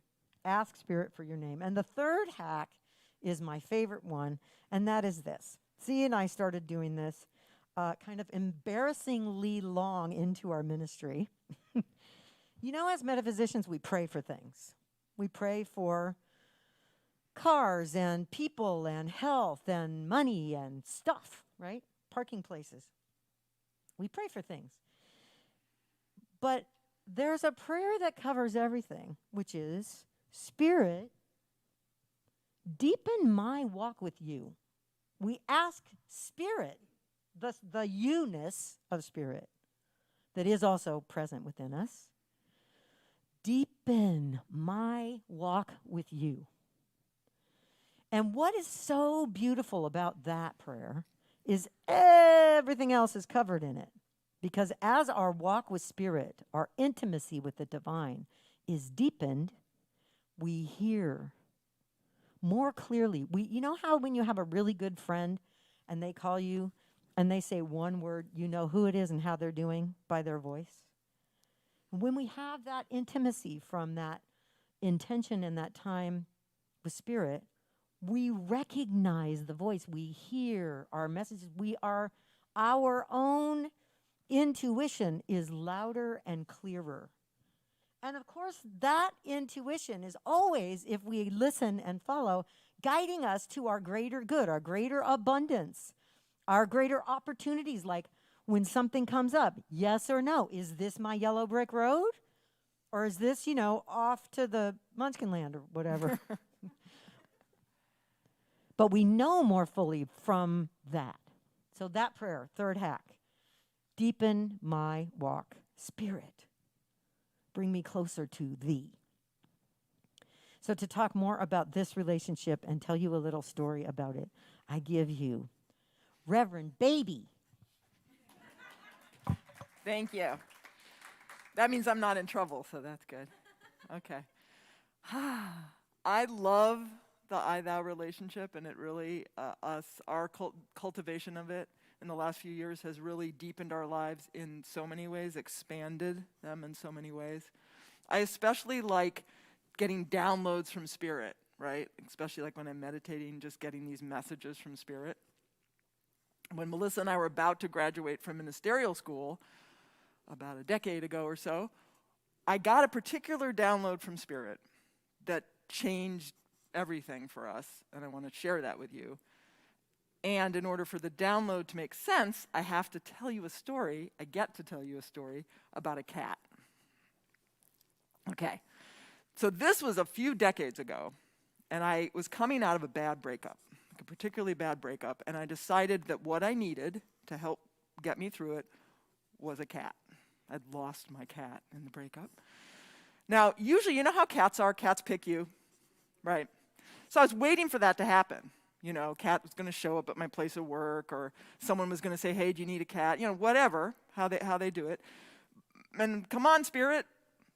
Ask Spirit for your name. And the third hack is my favorite one, and that is this. Z and I started doing this kind of embarrassingly long into our ministry. You know, as metaphysicians, we pray for things. We pray for cars and people and health and money and stuff, right? Parking places. We pray for things. But there's a prayer that covers everything, which is, Spirit, deepen my walk with you. We ask Spirit, the you-ness of Spirit that is also present within us, deepen my walk with you. And what is so beautiful about that prayer is everything else is covered in it. Because as our walk with Spirit, our intimacy with the divine is deepened, we hear more clearly. You know how when you have a really good friend and they call you and they say one word, you know who it is and how they're doing by their voice? When we have that intimacy from that intention and that time with Spirit, we recognize the voice. We hear our messages. Our own intuition is louder and clearer. And of course, that intuition is always, if we listen and follow, guiding us to our greater good, our greater abundance, our greater opportunities, like when something comes up, yes or no, is this my yellow brick road? Or is this, off to the Munchkin land or whatever? But we know more fully from that. So that prayer, third hack, deepen my walk, Spirit. Bring me closer to thee. So to talk more about this relationship and tell you a little story about it, I give you Reverend Baby. Thank you. That means I'm not in trouble, so that's good. Okay. I love the I-thou relationship, and it really, our cultivation of it in the last few years has really deepened our lives in so many ways, expanded them in so many ways. I especially like getting downloads from Spirit, right? Especially like when I'm meditating, just getting these messages from Spirit. When Melissa and I were about to graduate from ministerial school, about a decade ago or so, I got a particular download from Spirit that changed everything for us, and I want to share that with you. And in order for the download to make sense, I have to tell you a story. I get to tell you a story about a cat. Okay, so this was a few decades ago, and I was coming out of a bad breakup, like a particularly bad breakup, and I decided that what I needed to help get me through it was a cat. I'd lost my cat in the breakup. Now, usually, you know how cats are. Cats pick you, right? So I was waiting for that to happen. Cat was going to show up at my place of work, or someone was going to say, hey, do you need a cat? Whatever, how they do it. And come on, Spirit.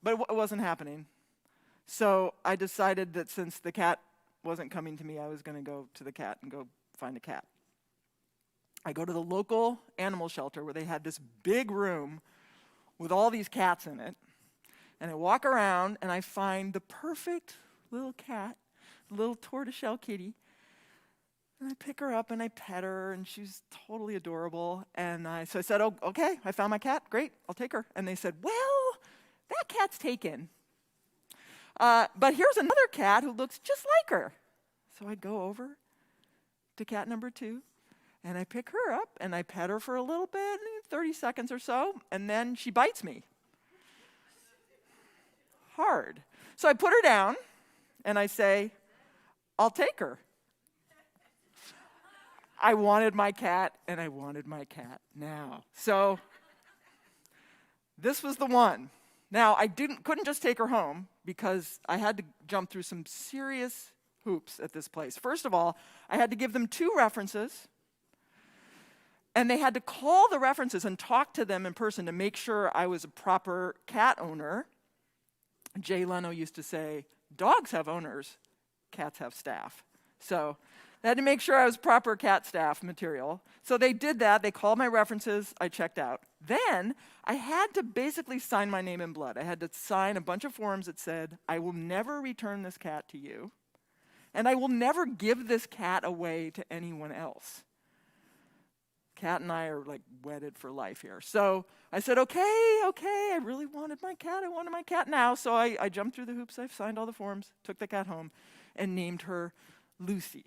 But it wasn't happening. So I decided that since the cat wasn't coming to me, I was going to go to the cat and go find a cat. I go to the local animal shelter where they had this big room with all these cats in it. And I walk around and I find the perfect little cat, little tortoiseshell kitty. And I pick her up and I pet her, and she's totally adorable. And so I said, oh, okay, I found my cat. Great, I'll take her. And they said, well, that cat's taken. But here's another cat who looks just like her. So I go over to cat number 2, and I pick her up, and I pet her for a little bit, 30 seconds or so, and then she bites me. Hard. So I put her down, and I say, I'll take her. I wanted my cat, and I wanted my cat now. So this was the one. Now, I couldn't just take her home because I had to jump through some serious hoops at this place. First of all, I had to give them 2 references, and they had to call the references and talk to them in person to make sure I was a proper cat owner. Jay Leno used to say, dogs have owners, cats have staff. So I had to make sure I was proper cat staff material. So they did that. They called my references. I checked out. Then I had to basically sign my name in blood. I had to sign a bunch of forms that said, I will never return this cat to you, and I will never give this cat away to anyone else. Cat and I are like wedded for life here. So I said, okay, I really wanted my cat. I wanted my cat now. So I jumped through the hoops. I signed all the forms, took the cat home, and named her Lucy.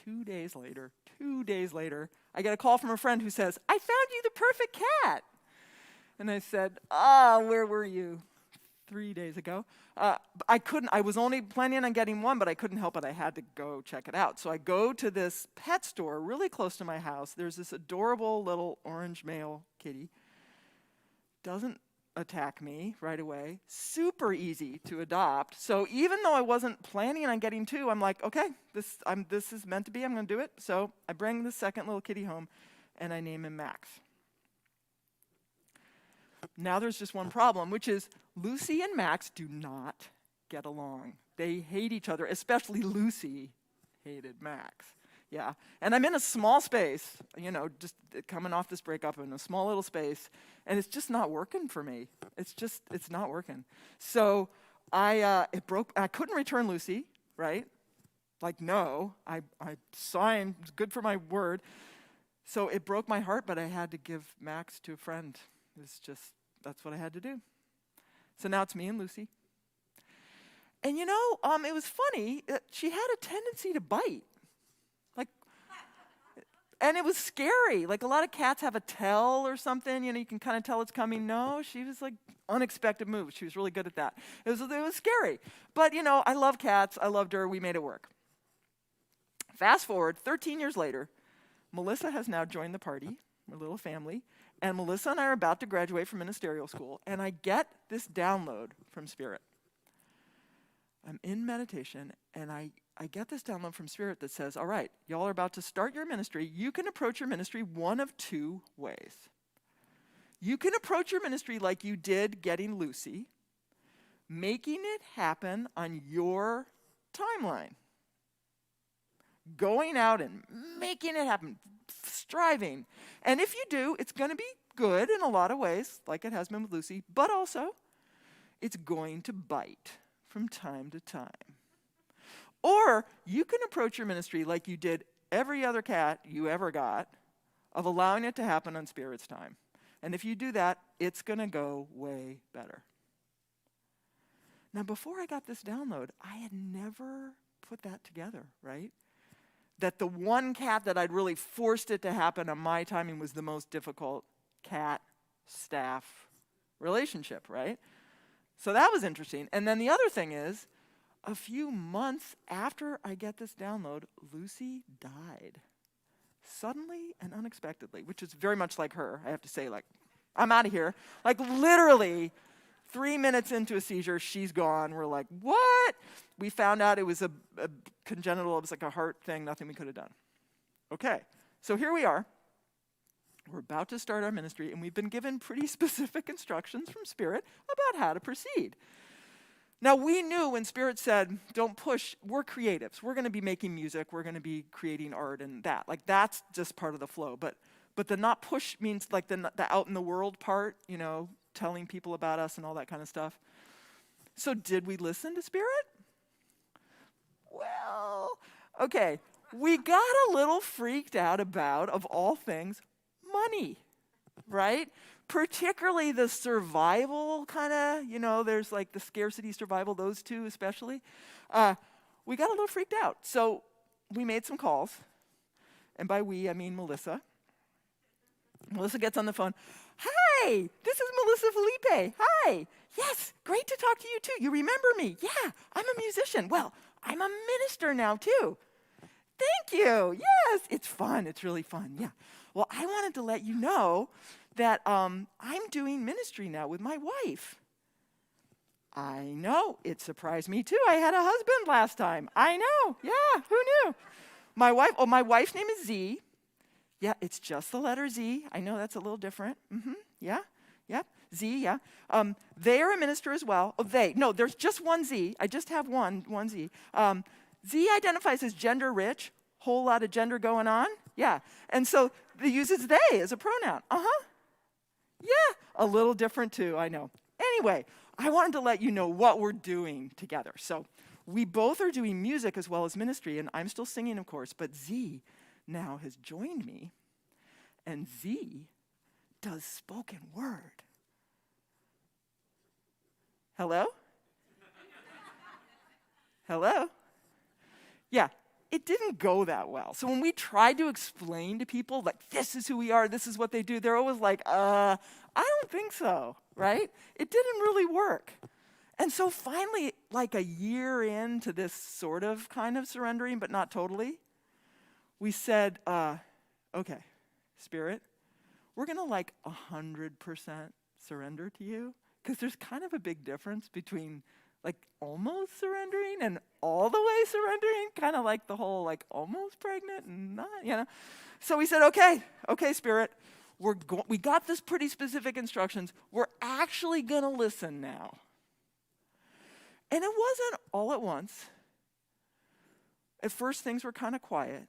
2 days later, I get a call from a friend who says, I found you the perfect cat. And I said, where were you 3 days ago. I was only planning on getting one, but I couldn't help it. I had to go check it out. So I go to this pet store really close to my house. There's this adorable little orange male kitty. Doesn't attack me right away. Super easy to adopt. So even though I wasn't planning on getting two, I'm like, okay, this is meant to be. I'm going to do it. So I bring the second little kitty home, and I name him Max. Now there's just one problem, which is Lucy and Max do not get along. They hate each other, especially Lucy hated Max. Yeah, and I'm in a small space, just coming off this breakup in a small little space, and it's just not working for me. It's not working. So it broke. I couldn't return Lucy, right? Like, no, I signed, good for my word. So it broke my heart, but I had to give Max to a friend. That's what I had to do. So now it's me and Lucy. And it was funny. She had a tendency to bite. And it was scary. Like, a lot of cats have a tell or something. You can kind of tell it's coming. No, she was like unexpected move. She was really good at that. It was scary. But, I love cats. I loved her. We made it work. Fast forward, 13 years later, Melissa has now joined the party, our little family. And Melissa and I are about to graduate from ministerial school. And I get this download from Spirit. I'm in meditation, and I get this download from Spirit that says, all right, y'all are about to start your ministry. You can approach your ministry one of two ways. You can approach your ministry like you did getting Lucy, making it happen on your timeline. Going out and making it happen, striving. And if you do, it's going to be good in a lot of ways, like it has been with Lucy, but also it's going to bite from time to time. Or you can approach your ministry like you did every other cat you ever got, of allowing it to happen on Spirit's time. And if you do that, it's going to go way better. Now, before I got this download, I had never put that together, right? That the one cat that I'd really forced it to happen on my timing was the most difficult cat-staff relationship, right? So that was interesting. And then the other thing is, a few months after I get this download, Lucy died. Suddenly and unexpectedly, which is very much like her. I have to say, I'm out of here. Literally, 3 minutes into a seizure, she's gone. We're like, what? We found out it was a congenital, it was like a heart thing, nothing we could have done. Okay, so here we are. We're about to start our ministry, and we've been given pretty specific instructions from Spirit about how to proceed. Now, we knew when Spirit said, don't push, we're creatives. We're going to be making music. We're going to be creating art and that. That's just part of the flow. But the not push means the out in the world part, telling people about us and all that kind of stuff. So did we listen to Spirit? Well, okay. We got a little freaked out about, of all things, money, right? Particularly the survival kind of, there's the scarcity survival, those two especially. We got a little freaked out. So we made some calls. And by we, I mean Melissa. Melissa gets on the phone. Hi, this is Melissa Felipe. Hi. Yes, great to talk to you too. You remember me? Yeah, I'm a musician. Well, I'm a minister now too. Thank you. Yes, it's fun. It's really fun. Yeah. Well, I wanted to let you know that I'm doing ministry now with my wife. I know. It surprised me too. I had a husband last time. I know. Yeah, who knew? My wife's name is Z. Yeah, it's just the letter Z. I know that's a little different. Yeah. Z, yeah. They are a minister as well. No, there's just one Z. I just have one Z. Z identifies as gender rich. Whole lot of gender going on. Yeah. And so they uses they as a pronoun. Yeah, a little different too, I know. Anyway, I wanted to let you know what we're doing together. So we both are doing music as well as ministry, and I'm still singing, of course, but Z now has joined me, and Z does spoken word. Hello? Hello? Yeah, it didn't go that well. So when we tried to explain to people, this is who we are, this is what they do, they're always like, I don't think so, right? It didn't really work. And so finally, like a year into this sort of kind of surrendering, but not totally, we said, okay, Spirit, we're going to like 100% surrender to you, because there's kind of a big difference between like almost surrendering and all the way surrendering, kind of like the whole like almost pregnant and not, you know. So we said, okay, Spirit, we got this pretty specific instructions. We're actually going to listen now. And it wasn't all at once. At first, things were kind of quiet.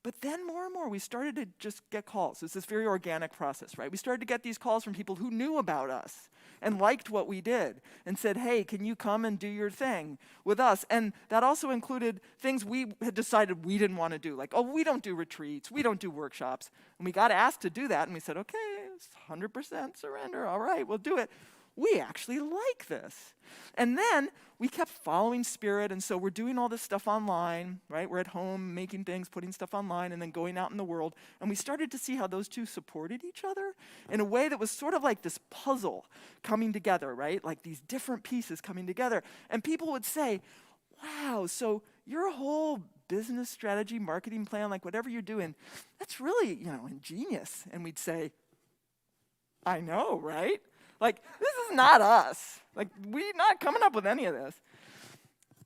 But then more and more, we started to just get calls. It's this very organic process, right? We started to get these calls from people who knew about us and liked what we did and said, hey, can you come and do your thing with us? And that also included things we had decided we didn't want to do. Like, oh, we don't do retreats. We don't do workshops. And we got asked to do that. And we said, okay, it's 100% surrender. All right, we'll do it. We actually like this. And then we kept following Spirit, and so we're doing all this stuff online, right? We're at home making things, putting stuff online, and then going out in the world. And we started to see how those two supported each other in a way that was sort of like this puzzle coming together, right? Like these different pieces coming together. And people would say, wow, so your whole business strategy, marketing plan, like whatever you're doing, that's really, ingenious. And we'd say, I know, right? Like, this is not us. Like, we're not coming up with any of this.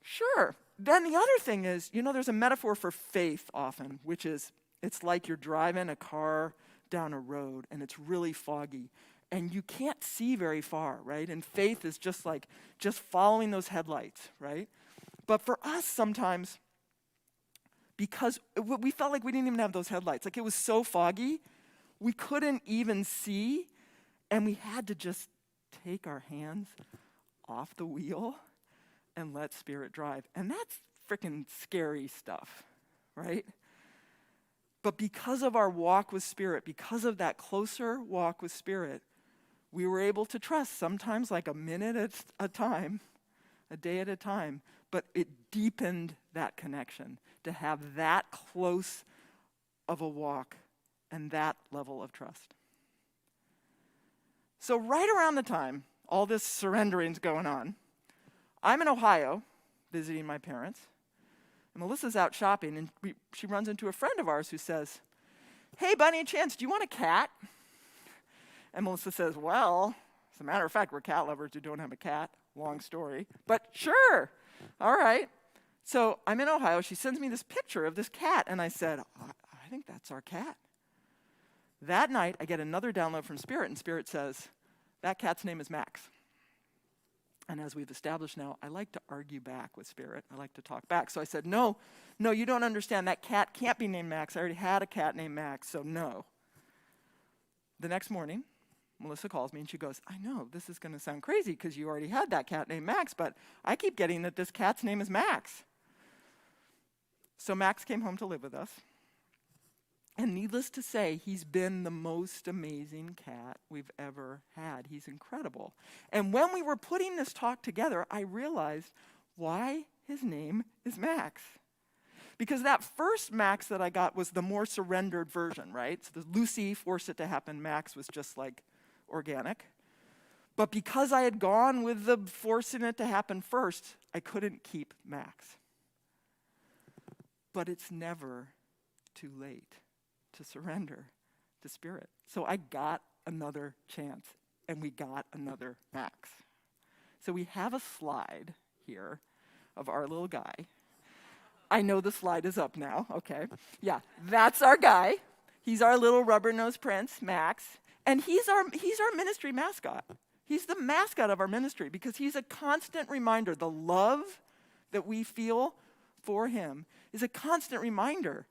Sure. Then the other thing is, there's a metaphor for faith often, which is, it's like you're driving a car down a road and it's really foggy and you can't see very far, right? And faith is just following those headlights, right? But for us sometimes, because we felt like we didn't even have those headlights, like it was so foggy, we couldn't even see. And we had to just take our hands off the wheel and let Spirit drive. And that's freaking scary stuff, right? But because of our walk with Spirit, because of that closer walk with Spirit, we were able to trust sometimes like a minute at a time, a day at a time, but it deepened that connection to have that close of a walk and that level of trust. So right around the time all this surrendering's going on, I'm in Ohio visiting my parents, and Melissa's out shopping, and she runs into a friend of ours who says, hey, by any chance, do you want a cat? And Melissa says, well, as a matter of fact, we're cat lovers who don't have a cat. Long story, but sure. All right. So I'm in Ohio. She sends me this picture of this cat, and I said, I think that's our cat. That night, I get another download from Spirit, and Spirit says, that cat's name is Max. And as we've established now, I like to argue back with Spirit. I like to talk back. So I said, no, you don't understand. That cat can't be named Max. I already had a cat named Max, so no. The next morning, Melissa calls me, and she goes, I know, this is going to sound crazy because you already had that cat named Max, but I keep getting that this cat's name is Max. So Max came home to live with us. And needless to say, he's been the most amazing cat we've ever had. He's incredible. And when we were putting this talk together, I realized why his name is Max. Because that first Max that I got was the more surrendered version, right? So the Lucy forced it to happen. Max was just like organic. But because I had gone with the forcing it to happen first, I couldn't keep Max. But it's never too late to surrender to Spirit. So I got another chance, and we got another Max. So we have a slide here of our little guy. I know the slide is up now, okay. Yeah, that's our guy. He's our little rubber-nosed prince, Max, and he's our ministry mascot. He's the mascot of our ministry because he's a constant reminder. The love that we feel for him is a constant reminder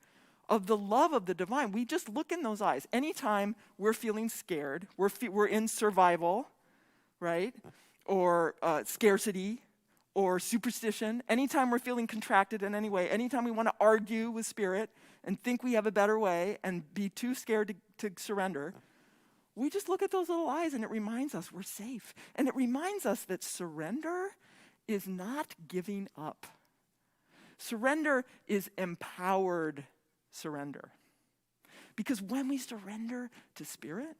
of the love of the divine. We just look in those eyes. Anytime we're feeling scared, we're in survival, right? Or scarcity, or superstition. Anytime we're feeling contracted in any way, anytime we want to argue with Spirit and think we have a better way and be too scared to surrender, we just look at those little eyes and it reminds us we're safe. And it reminds us that surrender is not giving up. Surrender is empowered surrender. Because when we surrender to Spirit,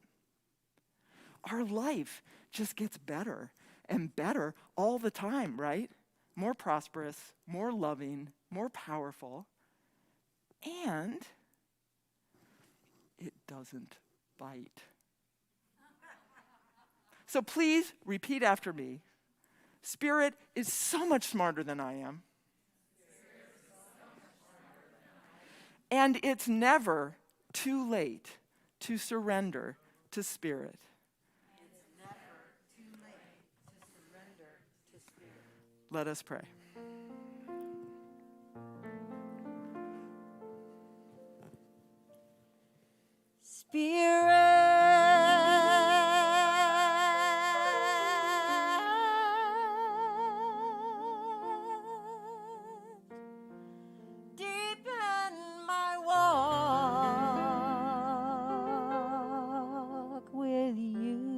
our life just gets better and better all the time, right? More prosperous, more loving, more powerful, and it doesn't bite. So please repeat after me. Spirit is so much smarter than I am. And it's never too late to surrender to Spirit. Let us pray. Spirit, deepen my walk with you.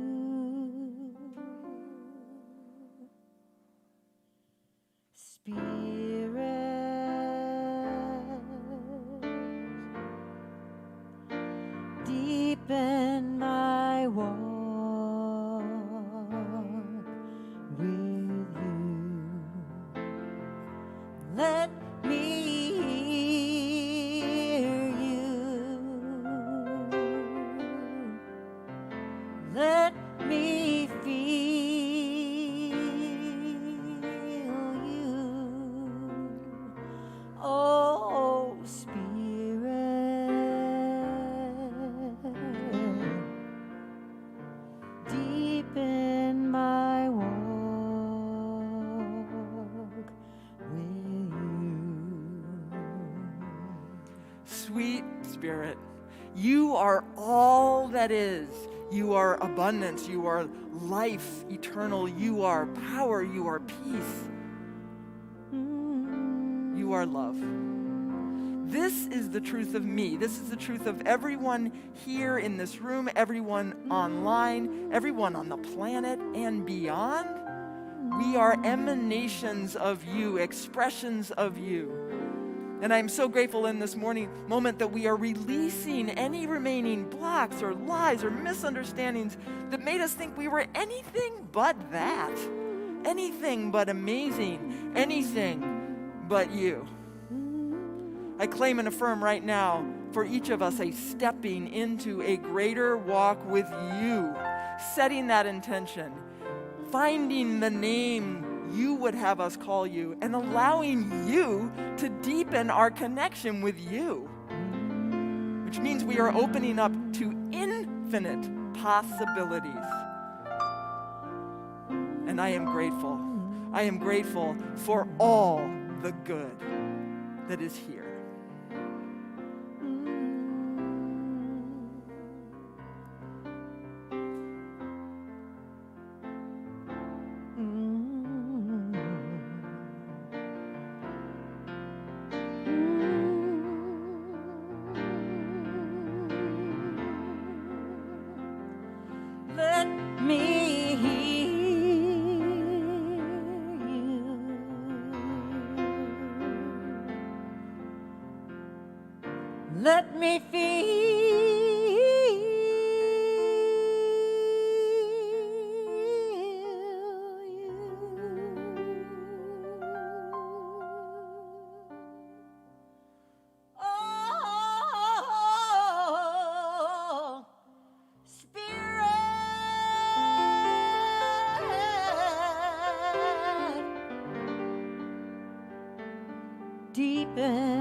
Spirit, deepen my walk with you. Let me hear you. Let me feel you. Oh, Spirit, deepen my walk with you. Sweet Spirit, you are all that is. You are abundance. You are life eternal. You are power. You are peace. You are love. This is the truth of me. This is the truth of everyone here in this room, everyone online, everyone on the planet and beyond. We are emanations of you, expressions of you. And I'm so grateful in this moment that we are releasing any remaining blocks or lies or misunderstandings that made us think we were anything but that. Anything but amazing. Anything but you. I claim and affirm right now for each of us a stepping into a greater walk with you, setting that intention, finding the name you would have us call you, and allowing you to deepen our connection with you, which means we are opening up to infinite possibilities. And I am grateful. I am grateful for all the good that is here. Let me hear you. Let me feel you. Oh, Spirit, deepen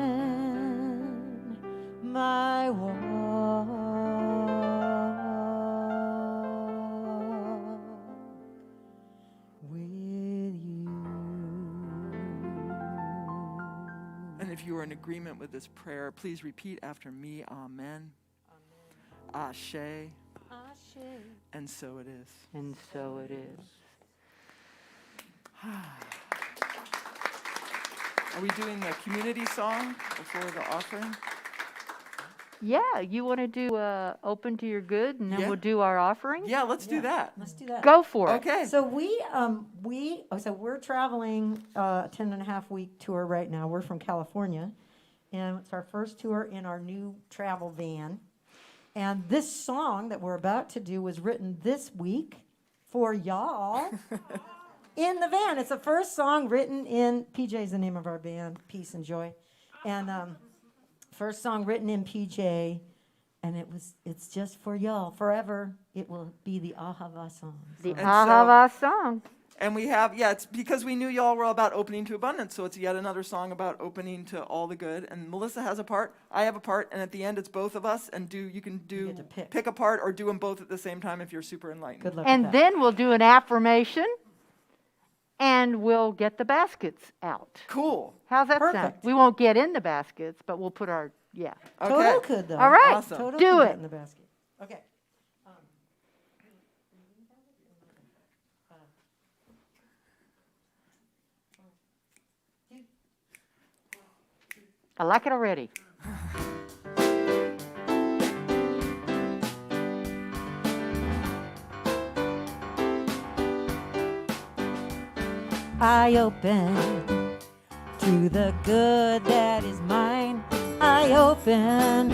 my walk with you. And if you are in agreement with this prayer, please repeat after me. Amen. Ashe. Ashe. And so it is. And so it is. Are we doing the community song before the offering? Yeah, you want to do Open to Your Good, and then Yeah. we'll do our offering? Yeah, let's do that. Let's do that. Go for it. Okay. So we're traveling a 10-and-a-half-week tour right now. We're from California, and it's our first tour in our new travel van. And this song that we're about to do was written this week for y'all. in the van. It's the first song written in, PJ's the name of our band, Peace and Joy. And first song written in PJ, and it's just for y'all. Forever, it will be the Ahava song. The And Ahava song. And we have, it's because we knew y'all were about opening to abundance, so it's yet another song about opening to all the good. And Melissa has a part, I have a part, and at the end it's both of us. And you can get to pick a part or do them both at the same time if you're super enlightened. Good luck And with that. then we'll do an affirmation, and we'll get the baskets out. Cool. How's that sound? Perfect. We won't get in the baskets, but we'll put our, Okay. Total could, though. All right, Awesome. Total do could get it. in the basket. Okay. I like it already. I open to the good that is mine. I open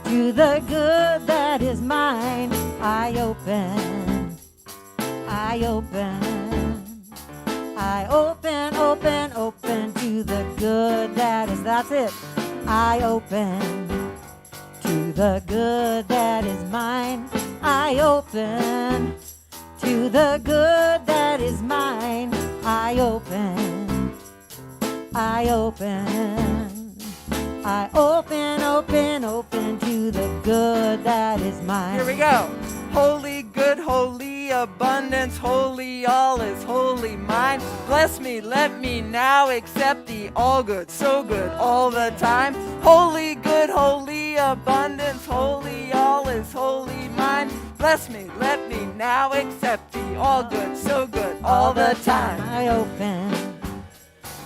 to the good that is mine. I open. I open. I open, open, open to the good that is. That's it. I open to the good that is mine. I open to the good that is mine. I open. I open. I open, open, open to the good that is mine. Here we go. Holy, good, holy, abundance, holy, all is wholly mine. Bless me, let me now accept the all good, so good, all the time. Holy, good, holy, abundance, holy, all is wholly mine. Bless me, let me now accept the all good, so good, all the time. I open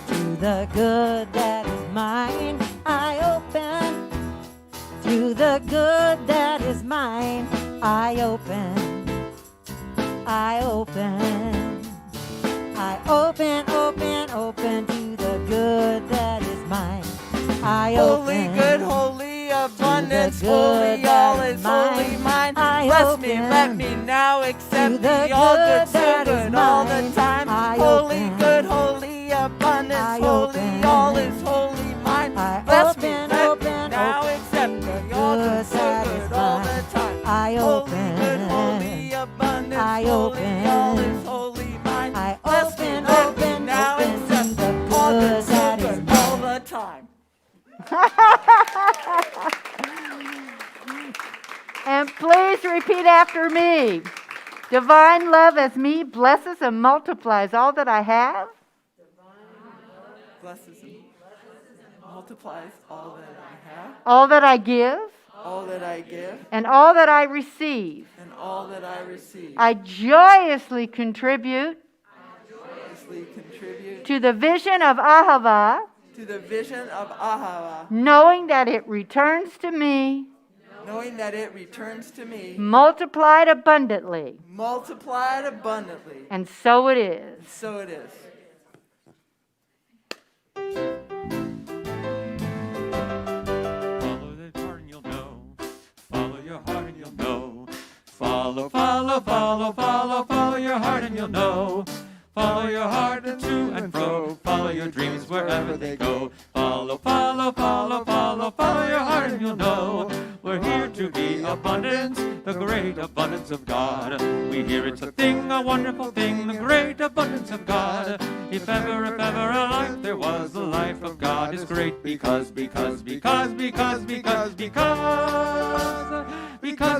to the good that is mine. I open to the good that is mine. I open. I open. I open, open, open to the good that is mine. I Holy, open. good, holy, abundance, good holy, all that is is wholly mine. mine. I Bless me, open let me now accept to the the all good, good so that is good, all the mine. time. I Holy, open. good, holy, abundance, I holy, open. all is wholly mine. I Bless me, open, let open, me now open accept to the the all good, good so that good, is all mine. the time. I Holy, good, open. holy, abundance, I holy, open. all is wholly mine. I Bless me, open, let me open, now open accept to the all good good, so that is good, mine. all the time. And please repeat after me. Divine love as me blesses and multiplies all that I have. Blesses and multiplies all that I have, All that I give, all that I give, and all that I receive. and all that I receive. I joyously contribute Joyously contribute to the vision of Ahava, to the vision of Ahava, knowing that it returns to me knowing that it returns to me multiplied abundantly. multiplied abundantly. And so it is. So it is. Follow the heart and you'll know. Follow your heart and you'll know. Follow, follow, follow, follow, follow your heart and you'll know. Follow your heart to and fro. Follow your dreams wherever they go. Follow, follow, follow, follow, follow your heart and you'll know. We're here to be abundance, the great abundance of God. We hear it's a thing, a wonderful thing, the great abundance of God. If ever a life there was, the life of God is great because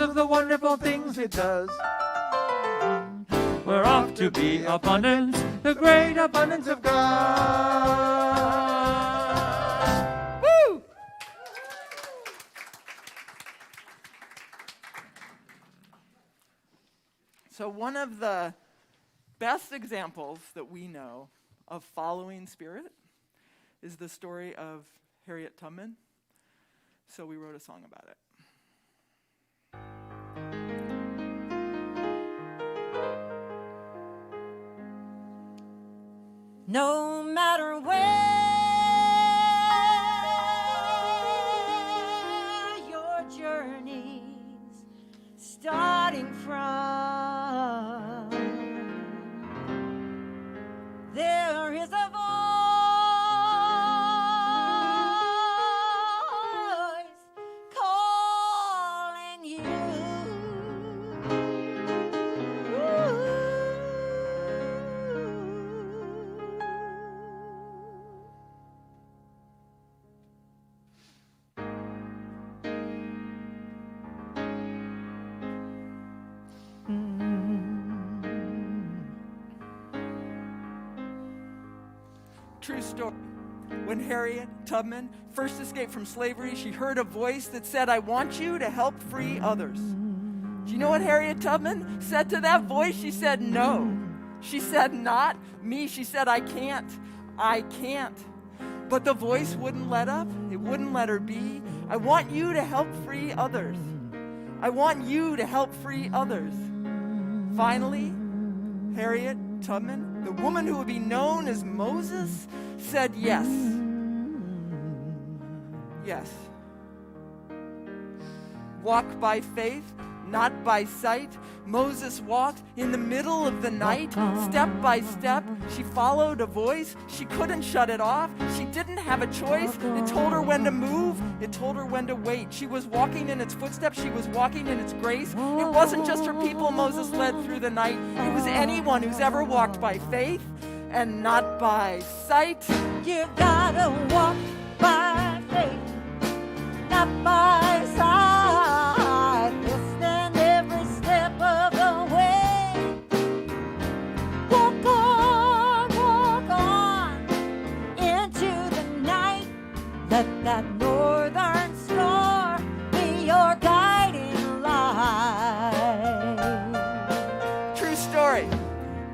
of the wonderful things it does. We're off to be abundance, the great abundance of God. Woo! So one of the best examples that we know of following spirit is the story of Harriet Tubman. So we wrote a song about it. No matter where your journey's starting from, True story. When Harriet Tubman first escaped from slavery, she heard a voice that said, "I want you to help free others." Do you know what Harriet Tubman said to that voice? She said, "No." She said, "Not me." She said, "I can't. I can't." But the voice wouldn't let up. It wouldn't let her be. "I want you to help free others. I want you to help free others." Finally, Harriet Tubman, the woman who would be known as Moses, said yes. Yes. Walk by faith, not by sight. Moses walked in the middle of the night, step by step. She followed a voice. She couldn't shut it off. She didn't have a choice. It told her when to move. It told her when to wait. She was walking in its footsteps. She was walking in its grace. It wasn't just her people Moses led through the night. It was anyone who's ever walked by faith and not by sight. You gotta walk by faith, not by sight. Listen every step of the way. Walk on into the night. Let that northern star be your guiding light. True story.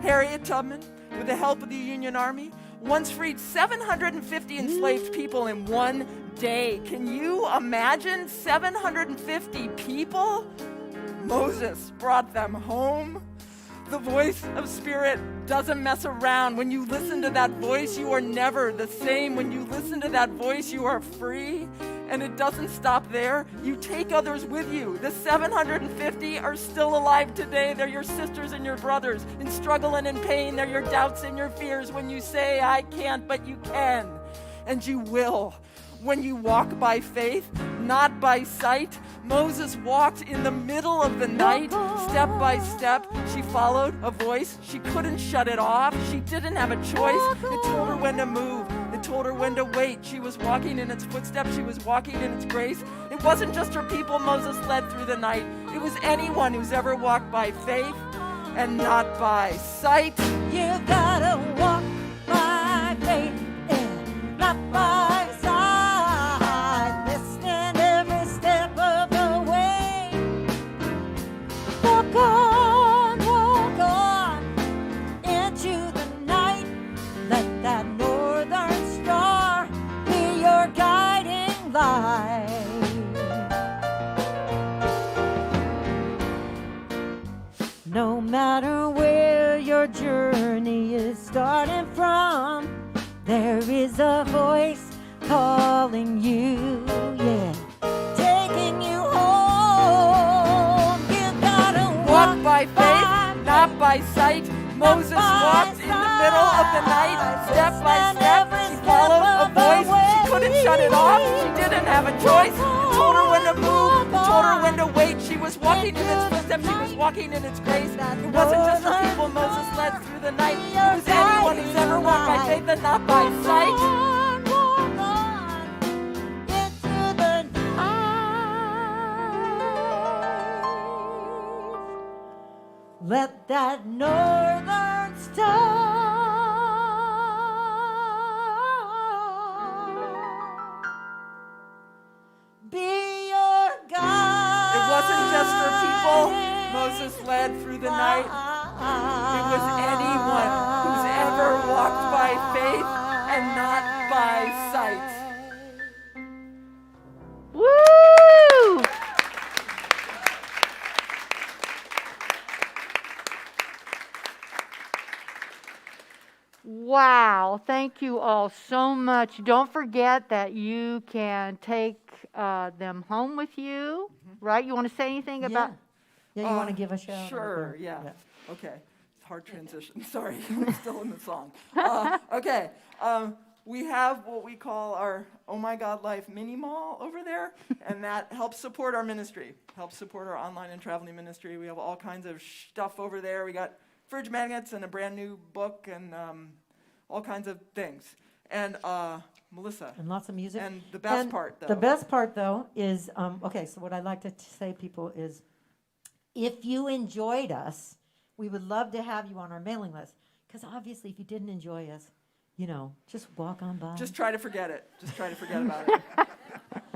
Harriet Tubman, with the help of the Union Army, once freed 750 enslaved people in one day. Can you imagine 750 people? Moses brought them home. The voice of Spirit doesn't mess around. When you listen to that voice, you are never the same. When you listen to that voice, you are free. And it doesn't stop there. You take others with you. The 750 are still alive today. They're your sisters and your brothers in struggle and in pain. They're your doubts and your fears when you say, "I can't," but you can. And you will. When you walk by faith, not by sight. Moses walked in the middle of the night, step by step. She followed a voice. She couldn't shut it off. She didn't have a choice. It told her when to move. It told her when to wait. She was walking in its footsteps. She was walking in its grace. It wasn't just her people Moses led through the night. It was anyone who's ever walked by faith and not by sight. You gotta walk by faith and not by sight. Listen every step of the way. Walk on into the night. Let that northern star be your guiding light. No matter where your journey is starting from, there is a voice calling you, yeah, taking you home. You gotta Walk by faith, not by sight. Moses walked in the middle of the night, step by step. She followed a voice. She couldn't shut it off. She didn't have a choice. It told her when to move. It told her when to wait. She was walking in its footsteps. She was walking in its grace. It wasn't just the people Moses led through the night. It was anyone who's ever walked by faith and not by sight. Walk on into the night. Let that northern star be your guide. It wasn't just her people Moses led through the night. It was anyone who's ever walked by faith and not by sight. Woo! Wow, thank you all so much. Don't forget that you can take them home with you, right? You want to say anything about? Yeah, you want to give a shout? Sure, yeah. Okay. Hard transition. Sorry, I'm still in the song. Okay. We have what we call our Oh My God Life mini mall over there, and that helps support our ministry, helps support our online and traveling ministry. We have all kinds of stuff over there. We got fridge magnets and a brand new book and all kinds of things. And Melissa. And lots of music. And the best part, though. The best part, though, is, okay, so what I'd like to say, people, is if you enjoyed us, we would love to have you on our mailing list. Because obviously, if you didn't enjoy us, just walk on by. Just try to forget it. Just try to forget about it.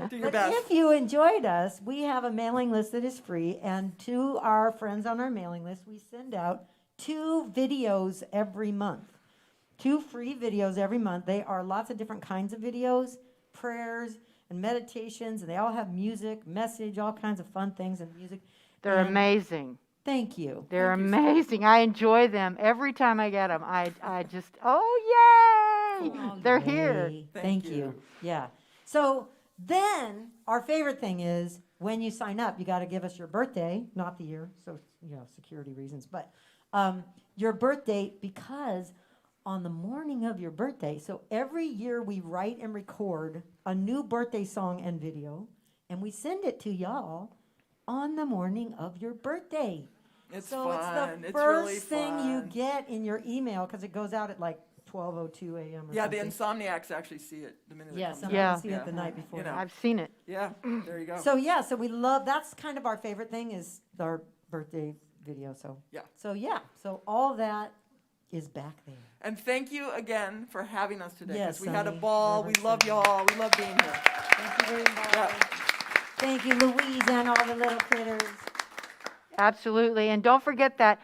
Do your But best. if you enjoyed us, we have a mailing list that is free, and to our friends on our mailing list, we send out 2 videos every month. 2 free videos every month. They are lots of different kinds of videos, prayers and meditations, and they all have music, message, all kinds of fun things and music. They're And amazing. Thank you. They're amazing. I enjoy them every time I get them. I just, oh, yay! They're here. Yay. Thank Thank you. you. Yeah. So then our favorite thing is when you sign up, you got to give us your birthday, not the year, so security reasons, but your birth date, because on the morning of your birthday, so every year we write and record a new birthday song and video, and we send it to y'all on the morning of your birthday. It's So fun. it's the It's first really thing you fun. get in your email because it goes out at like 12:02 a.m. or Yeah, the something. insomniacs actually see it the minute Yeah, it comes some out. Yeah. people see it the Yeah. night before. You know. I've seen it. Yeah, there you go. So yeah, so we love, that's kind of our favorite thing is our birthday video. So Yeah. so all that is back there. And thank you again for having us today. Yes, We had a Soni, ball. We Reverend love Soni. y'all. We love being here. Thank you very much. Yeah. Thank you, Louise, and all the little critters. Absolutely. And don't forget that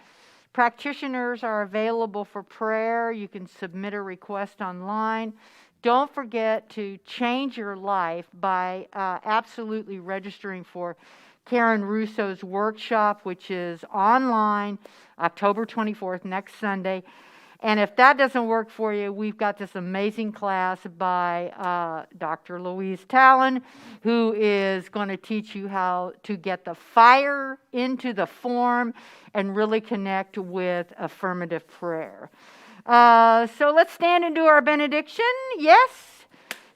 practitioners are available for prayer. You can submit a request online. Don't forget to change your life by absolutely registering for Karen Russo's workshop, which is online, October 24th, next Sunday. And if that doesn't work for you, we've got this amazing class by Dr. Louise Talon, who is going to teach you how to get the fire into the form and really connect with affirmative prayer. So let's stand and do our benediction. Yes?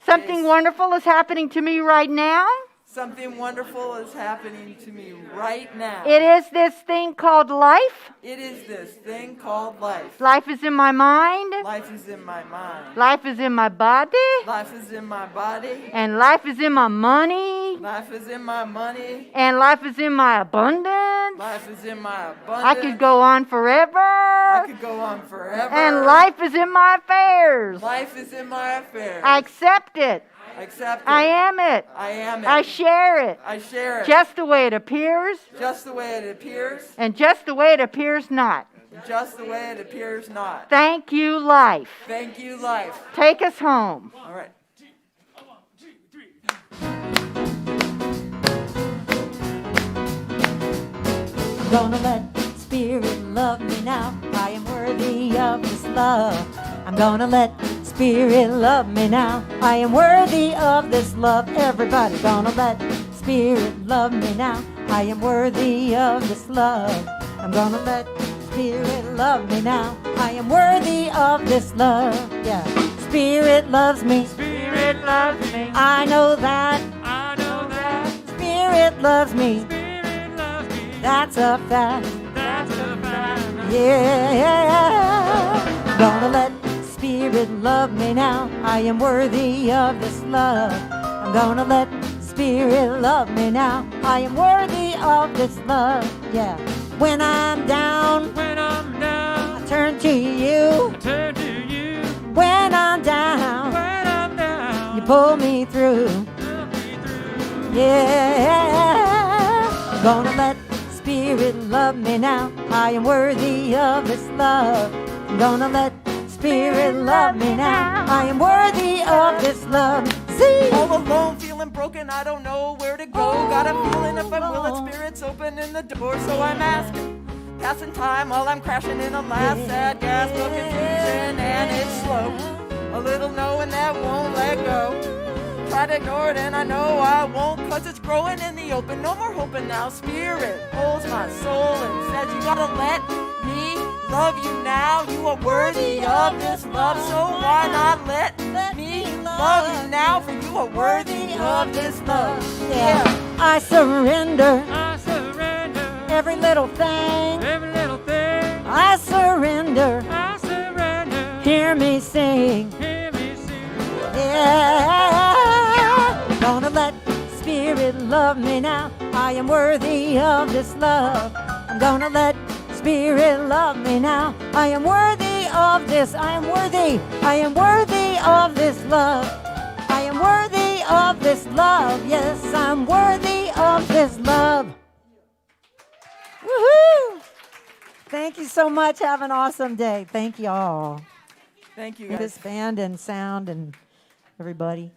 Something Yes. wonderful is happening to me right now. Something wonderful is happening to me right now. It is this thing called life. It is this thing called life. Life is in my mind. Life is in my mind. Life is in my body. Life is in my body. And life is in my money. Life is in my money. And life is in my abundance. Life is in my abundance. I could go on forever. I could go on forever. And life is in my affairs. Life is in my affairs. I accept it. Accept it. I am it. I am it. I share it. I share it. Just the way it appears, Just the way it appears. and just the way it appears not. Just the way it appears not. Thank you, life. Thank you, life. Take us home. All right. I'm gonna let Spirit love me now. I am worthy of this love. I'm gonna let Spirit love me now. I am worthy of this love. Everybody gonna let Spirit love me now. I am worthy of this love. I'm gonna let Spirit love me now. I am worthy of this love. Yeah. Spirit loves me. Spirit loves me. I know that. I know that. Spirit loves me. Spirit loves me. That's a fact. That's a fact. Yeah, gonna let Spirit love me now. I am worthy of this love. I'm gonna let Spirit love me now. I am worthy of this love. Yeah. When I'm down, I turn to you. When I'm down, you pull me through. Yeah. Gonna let Spirit love me now. I am worthy of this love. I'm gonna let Spirit love me now. I am worthy of this love. See? All alone, feeling broken, I don't know where to go. Got a feeling if I'm willing, Spirit's opening the door, so I'm asking. Passing time while I'm crashing in a last sad gasp of confusion, and it's slow. A little knowing that won't let go. Try to ignore it, and I know I won't, cause it's growing in the open. No more hoping now. Spirit holds my soul and says, you gotta let me love you now. You are worthy of this love, so why not let me love you now? For you are worthy of this love. Yeah. I surrender every little thing. I surrender. Hear me sing. Yeah. Gonna let Spirit love me now. I am worthy of this love. I'm gonna let Spirit love me now. I am worthy of this. I am worthy. I am worthy of this love. I am worthy of this love. Yes, I'm worthy of this love. Woohoo! Thank you so much. Have an awesome day. Thank you all. Thank you, And guys. this band and sound and everybody.